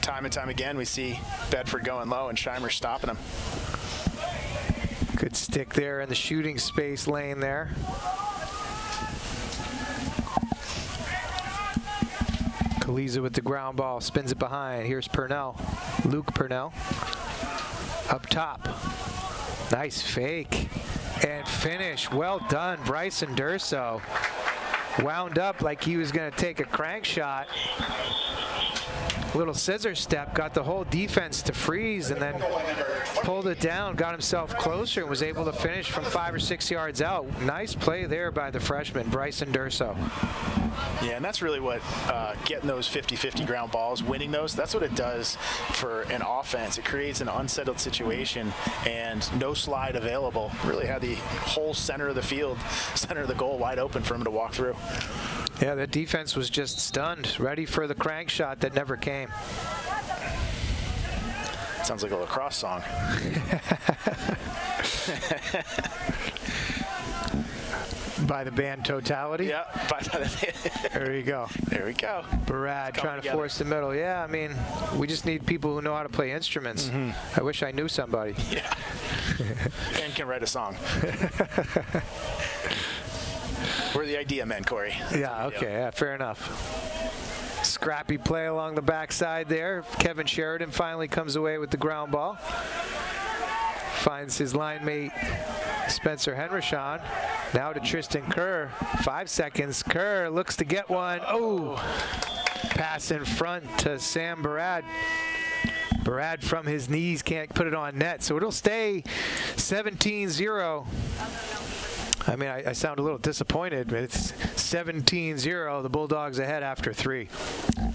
Time and time again, we see Bedford going low and Scheimer stopping him. Good stick there in the shooting space lane there. Kaliza with the ground ball, spins it behind. Here's Purnell, Luke Purnell. Up top. Nice fake and finish. Well done, Bryson Durso. Wound up like he was going to take a crank shot. Little scissor step, got the whole defense to freeze and then pulled it down, got himself closer and was able to finish from 5 or 6 yards out. Nice play there by the freshman, Bryson Durso. Yeah, and that's really what getting those 50-50 ground balls, winning those, that's what it does for an offense. It creates an unsettled situation and no slide available. Really had the whole center of the field, center of the goal wide open for him to walk through. Yeah, the defense was just stunned, ready for the crank shot that never came. Sounds like a lacrosse song. By the band Totality? Yeah. There you go. There we go. Barad trying to force the middle. Yeah, I mean, we just need people who know how to play instruments. I wish I knew somebody. Yeah. And can write a song. We're the idea men, Corey. Yeah, okay, yeah, fair enough. Scrappy play along the backside there. Kevin Sheridan finally comes away with the ground ball. Finds his line mate, Spencer Henrishon. Now to Tristan Kerr. 5 seconds. Kerr looks to get one. Oh, pass in front to Sam Barad. Barad from his knees can't put it on net, so it'll stay 17-0. I mean, I sound a little disappointed, but it's 17-0. The Bulldogs ahead after 3.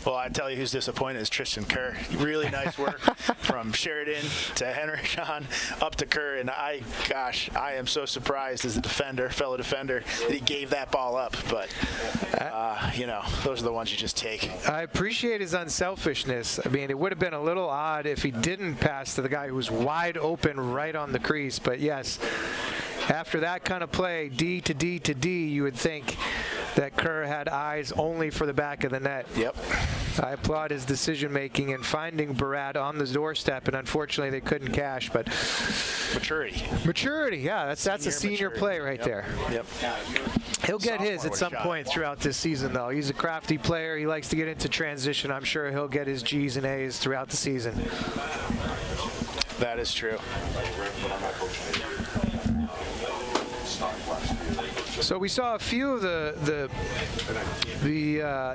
Well, I tell you who's disappointed is Tristan Kerr. Really nice work from Sheridan to Henrishon up to Kerr. And I am so surprised as a defender, fellow defender, that he gave that ball up. But, you know, those are the ones you just take. I appreciate his unselfishness. I mean, it would have been a little odd if he didn't pass to the guy who was wide open right on the crease. But, yes, after that kind of play, D to D to D, you would think that Kerr had eyes only for the back of the net. Yep. I applaud his decision-making in finding Barad on the doorstep, and unfortunately they couldn't cash, but maturity. Maturity, yeah, that's a senior maturity. Play right there. Yep. He'll get his at some point throughout this season, though. He's a crafty player. He likes to get into transition. I'm sure he'll get his G's and A's throughout the season. That is true. So we saw a few of the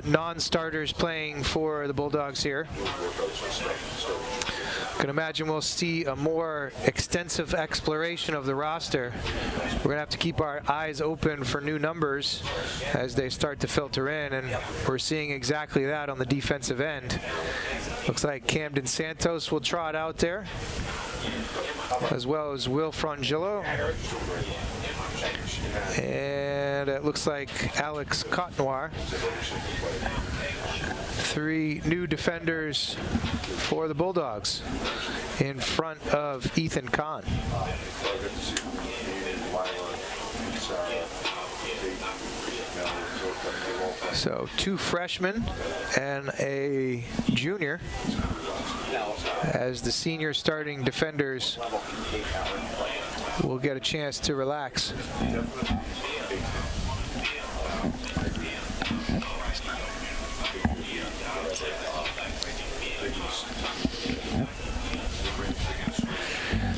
non-starters playing for the Bulldogs here. Can imagine we'll see a more extensive exploration of the roster. We're going to have to keep our eyes open for new numbers as they start to filter in, and we're seeing exactly that on the defensive end. Looks like Camden Santos will trot out there, as well as Will Frangillo. And it looks like Alex Cotnoir. 3 new defenders for the Bulldogs in front of Ethan Kahn. So 2 freshmen and a junior as the senior starting defenders will get a chance to relax.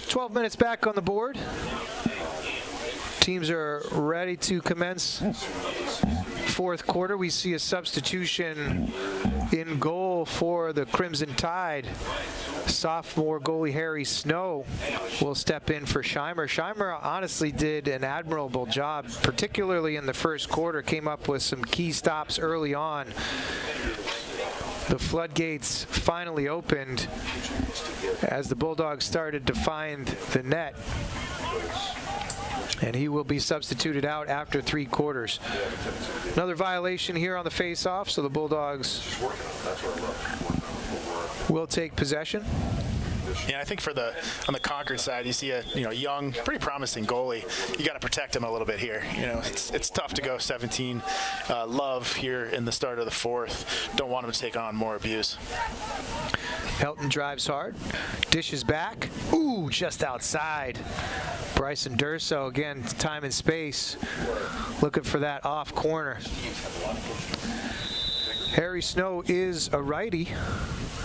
"12 minutes back on the board. Teams are ready to commence fourth quarter, we see a substitution in goal for the Crimson Tide. Sophomore goalie Harry Snow will step in for Scheimer. Scheimer honestly did an admirable job, particularly in the first quarter, came up with some key stops early on. The floodgates finally opened as the Bulldogs started to find the net. And he will be substituted out after 3 quarters. Another violation here on the face-off, so the Bulldogs will take possession. Yeah, I think on the Concord side, you see a young, pretty promising goalie. You got to protect him a little bit here. It's tough to go 17 love here in the start of the fourth. Don't want him to take on more abuse. Helton drives hard, dishes back. Ooh, just outside. Bryson Durso, again, time and space, looking for that off corner. Harry Snow is a righty,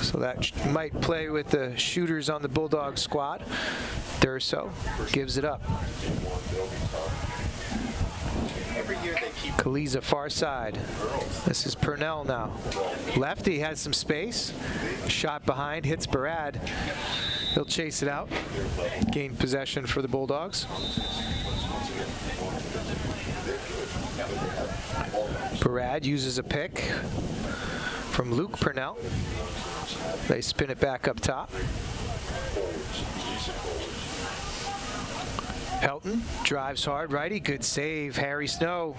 so that might play with the shooters on the Bulldog squad. Durso gives it up. Kaliza far side. This is Purnell now. Lefty has some space. Shot behind, hits Barad. He'll chase it out. Gain possession for the Bulldogs. Barad uses a pick from Luke Purnell. They spin it back up top. Helton drives hard, righty, good save. Harry Snow.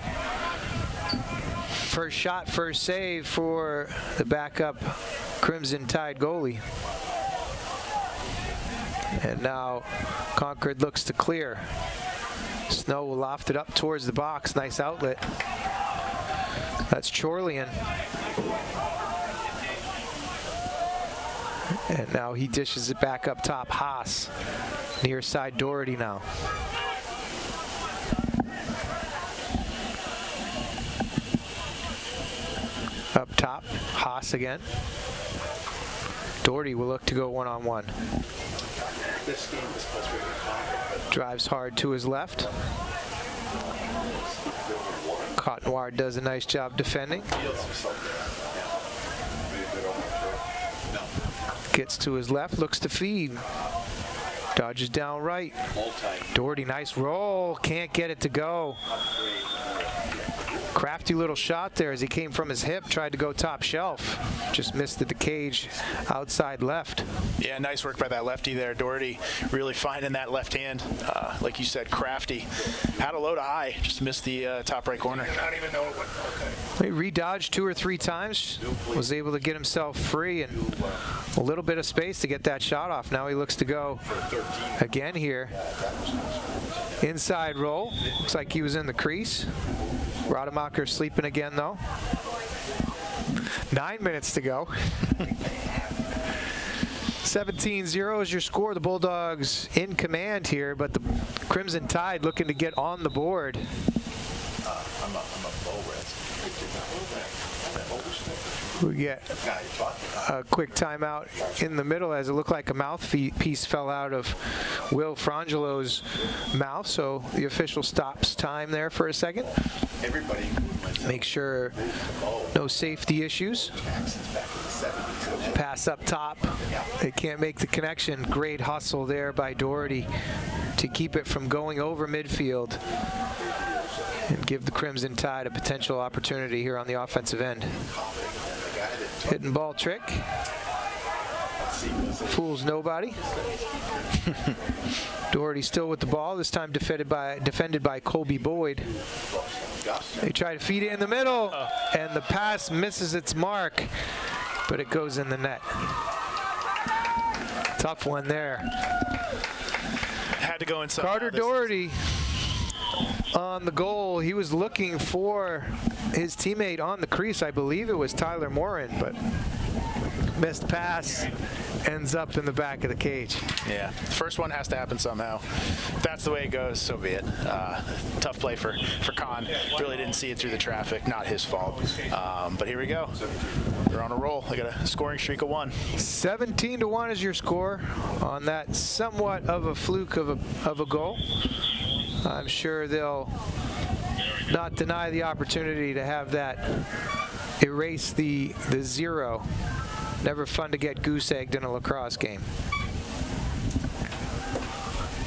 First shot, first save for the backup Crimson Tide goalie. And now Concord looks to clear. Snow will loft it up towards the box. Nice outlet. That's Chorlian. And now he dishes it back up top. Haas. Near side Doherty now. Up top, Haas again. Doherty will look to go one-on-one. Drives hard to his left. Cottonward does a nice job defending. Gets to his left, looks to feed. Dodges down right. Doherty, nice roll. Can't get it to go. Crafty little shot there as he came from his hip, tried to go top shelf. Just missed at the cage outside left. Yeah, nice work by that lefty there. Doherty really finding that left hand. Like you said, crafty. Had a low to high, just missed the top right corner. I don't even know what. He re-dodged 2 or 3 times, was able to get himself free and a little bit of space to get that shot off. Now he looks to go again here. Inside roll, looks like he was in the crease. Rademacher sleeping again though. 9 minutes to go. 17-0 is your score. The Bulldogs in command here, but the Crimson Tide looking to get on the board. We get a quick timeout in the middle as it looked like a mouthpiece fell out of Will Frangelo's mouth, so the official stops time there for a second. Make sure no safety issues. Pass up top. They can't make the connection. Great hustle there by Doherty to keep it from going over midfield and give the Crimson Tide a potential opportunity here on the offensive end. Hidden ball trick. Fools nobody. Doherty still with the ball, this time defended by Colby Boyd. They try to feed it in the middle, and the pass misses its mark, but it goes in the net. Tough one there. Had to go inside. Carter Doherty on the goal. He was looking for his teammate on the crease. I believe it was Tyler Morin, but missed pass ends up in the back of the cage. Yeah, first one has to happen somehow. If that's the way it goes, so be it. Tough play for Con. Really didn't see it through the traffic. Not his fault. But here we go. They're on a roll. They got a scoring streak of 1. 17-1 is your score on that somewhat of a fluke of a goal. I'm sure they'll not deny the opportunity to have that erase the zero. Never fun to get goose-egged in a lacrosse game.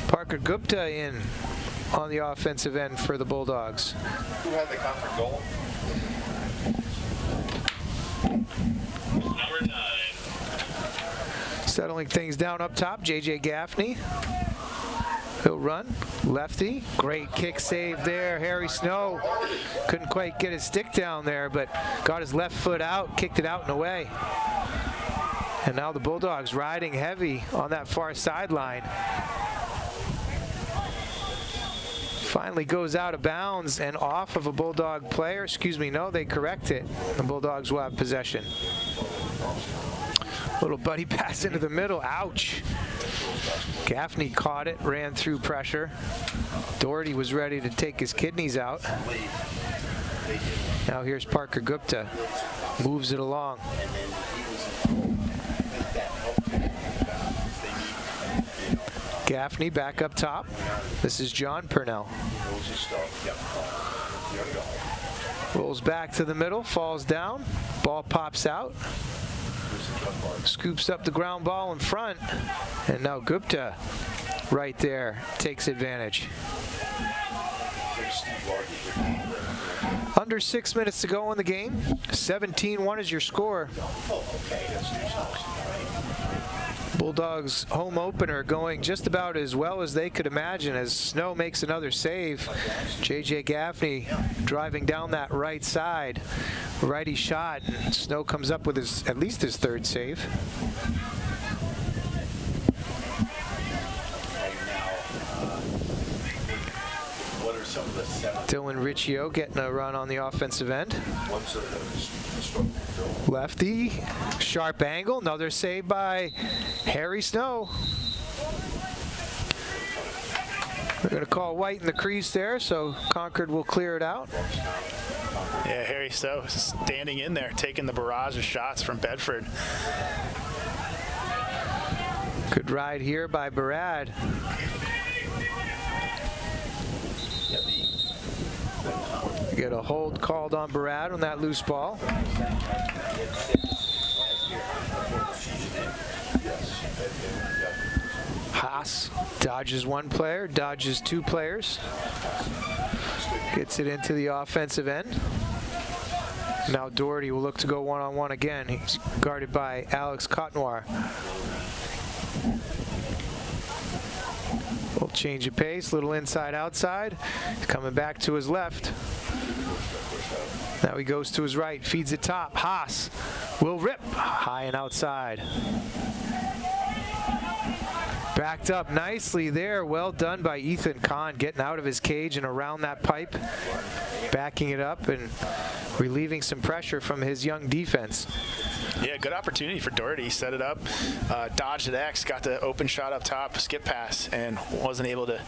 Parker Gupta in on the offensive end for the Bulldogs. Who had the Concord goal? Number 9. Settling things down up top, J.J. Gaffney. He'll run, lefty. Great kick save there. Harry Snow couldn't quite get his stick down there, but got his left foot out, kicked it out and away. And now the Bulldogs riding heavy on that far sideline. Finally goes out of bounds and off of a Bulldog player. Excuse me, no, they correct it. The Bulldogs will have possession. Little buddy pass into the middle, ouch. Gaffney caught it, ran through pressure. Doherty was ready to take his kidneys out. Now here's Parker Gupta, moves it along. Gaffney back up top. This is John Purnell. Rolls back to the middle, falls down, ball pops out. Scoops up the ground ball in front, and now Gupta right there takes advantage. Under 6 minutes to go in the game. 17-1 is your score. Bulldogs home opener going just about as well as they could imagine as Snow makes another save. J.J. Gaffney driving down that right side. Righty shot, and Snow comes up with at least his third save. Dylan Riccio getting a run on the offensive end. Lefty, sharp angle, another save by Harry Snow. They're going to call white in the crease there, so Concord will clear it out. Yeah, Harry Snow standing in there, taking the barrage of shots from Bedford. Good ride here by Barad. Get a hold called on Barad on that loose ball. Haas dodges one player, dodges two players. Gets it into the offensive end. Now Doherty will look to go one-on-one again. He's guarded by Alex Cotnoir. Little change of pace, little inside-outside. He's coming back to his left. Now he goes to his right, feeds it top. Haas will rip high and outside. Backed up nicely there. Well done by Ethan Kahn, getting out of his cage and around that pipe, backing it up and relieving some pressure from his young defense. Yeah, good opportunity for Doherty. He set it up, dodged at X, got the open shot up top, skip pass, and wasn't able to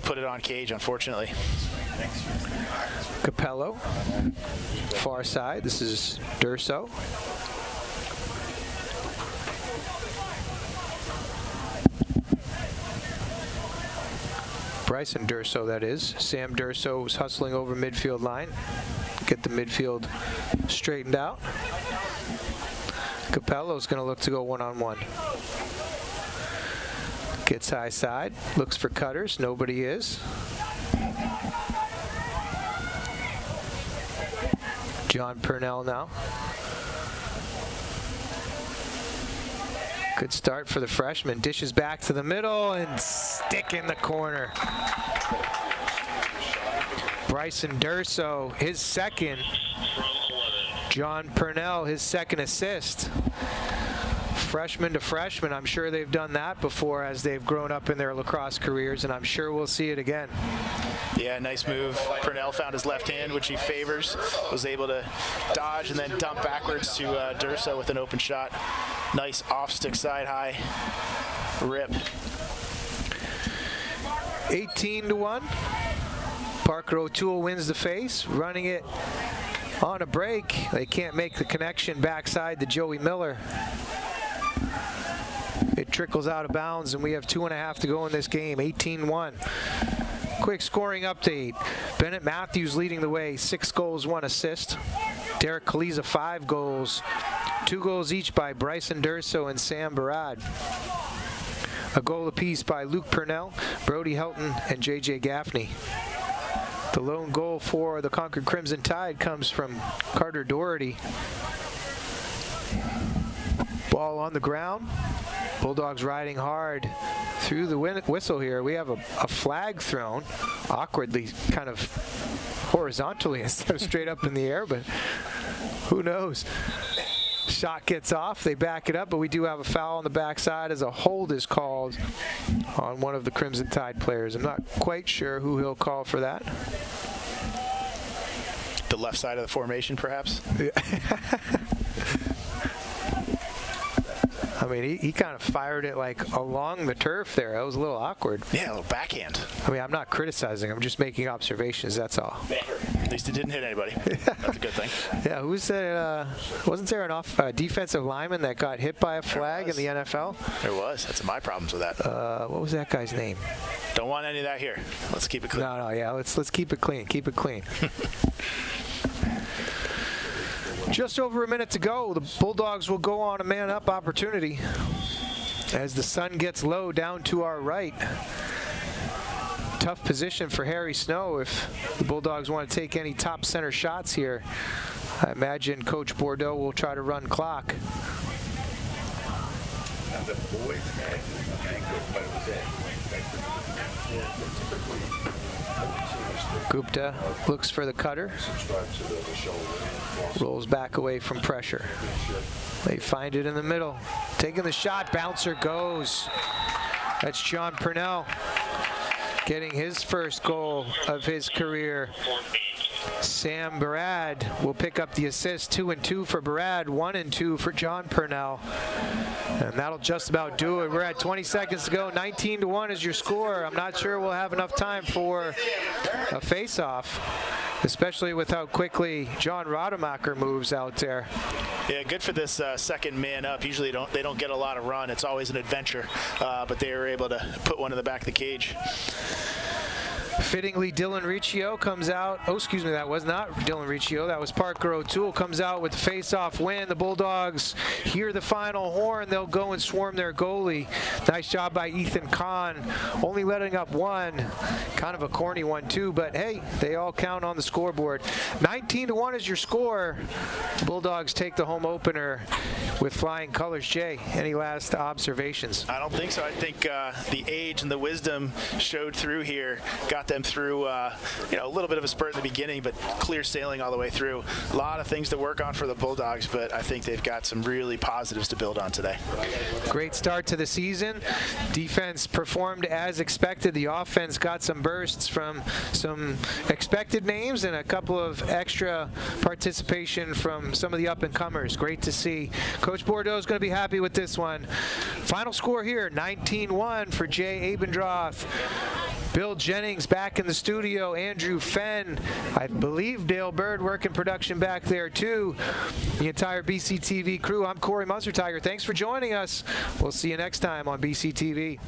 put it on cage, unfortunately. Capello, far side. This is Durso. Bryson Durso, that is. Sam Durso was hustling over midfield line. Get the midfield straightened out. Capello's going to look to go one-on-one. Gets high side, looks for cutters. Nobody is. John Purnell now. Good start for the freshman. Dishes back to the middle and stick in the corner. Bryson Durso, his second. John Purnell, his second assist. Freshman to freshman, I'm sure they've done that before as they've grown up in their lacrosse careers, and I'm sure we'll see it again. Yeah, nice move. Purnell found his left hand, which he favors, was able to dodge and then dump backwards to Durso with an open shot. Nice off-stick side high rip. 18-1. Parker O'Toole wins the face, running it on a break. They can't make the connection backside to Joey Miller. It trickles out of bounds, and we have 2.5 to go in this game. 18-1. Quick scoring update. Bennett Matthews leading the way, 6 goals, 1 assist. Derek Kaliza, 5 goals, 2 goals each by Bryson Durso and Sam Barad. A goal apiece by Luke Purnell, Brody Helton, and J.J. Gaffney. The lone goal for the Concord Crimson Tide comes from Carter Doherty. Ball on the ground. Bulldogs riding hard through the whistle here. We have a flag thrown, awkwardly, kind of horizontally instead of straight up in the air, but who knows? Shot gets off, they back it up, but we do have a foul on the backside as a hold is called on one of the Crimson Tide players. I'm not quite sure who he'll call for that. The left side of the formation, perhaps? Yeah. I mean, he kind of fired it like along the turf there. That was a little awkward. Yeah, a little backhand. I mean, I'm not criticizing. I'm just making observations. That's all. At least it didn't hit anybody. That's a good thing. Yeah, who said? Wasn't there an defensive lineman that got hit by a flag in the NFL? There was. That's my problems with that. What was that guy's name? Don't want any of that here. Let's keep it clean. No, yeah. Let's keep it clean. Keep it clean. Just over a minute to go. The Bulldogs will go on a man-up opportunity as the sun gets low down to our right. Tough position for Harry Snow if the Bulldogs want to take any top center shots here. I imagine Coach Bordeaux will try to run clock. Gupta looks for the cutter. Rolls back away from pressure. They find it in the middle. Taking the shot, bouncer goes. That's John Purnell getting his first goal of his career. Sam Barad will pick up the assist. 2 and 2 for Barad, 1 and 2 for John Purnell. And that'll just about do it. We're at 20 seconds to go. 19-1 is your score. I'm not sure we'll have enough time for a face-off, especially with how quickly John Rademacher moves out there. Yeah, good for this second man up. Usually they don't get a lot of run. It's always an adventure, but they were able to put one in the back of the cage. Fittingly, Dylan Riccio comes out. Oh, excuse me, that was not Dylan Riccio. That was Parker O'Toole. Comes out with the face-off win. The Bulldogs hear the final horn. They'll go and swarm their goalie. Nice job by Ethan Kahn. Only letting up one. Kind of a corny one, too. But, hey, they all count on the scoreboard. 19-1 is your score. The Bulldogs take the home opener with flying colors. Jay, any last observations? I don't think so. I think the age and the wisdom showed through here. Got them through a little bit of a spurt in the beginning, but clear sailing all the way through. A lot of things to work on for the Bulldogs, but I think they've got some really positives to build on today. Great start to the season. Defense performed as expected. The offense got some bursts from some expected names and a couple of extra participation from some of the up-and-comers. Great to see. Coach Bordeaux is going to be happy with this one. Final score here, 19-1 for Jay Abendroth. Bill Jennings back in the studio. Andrew Fenn. I believe Dale Bird working production back there too. The entire BCTV crew. I'm Corey Munstertiger. Thanks for joining us. We'll see you next time on BCTV.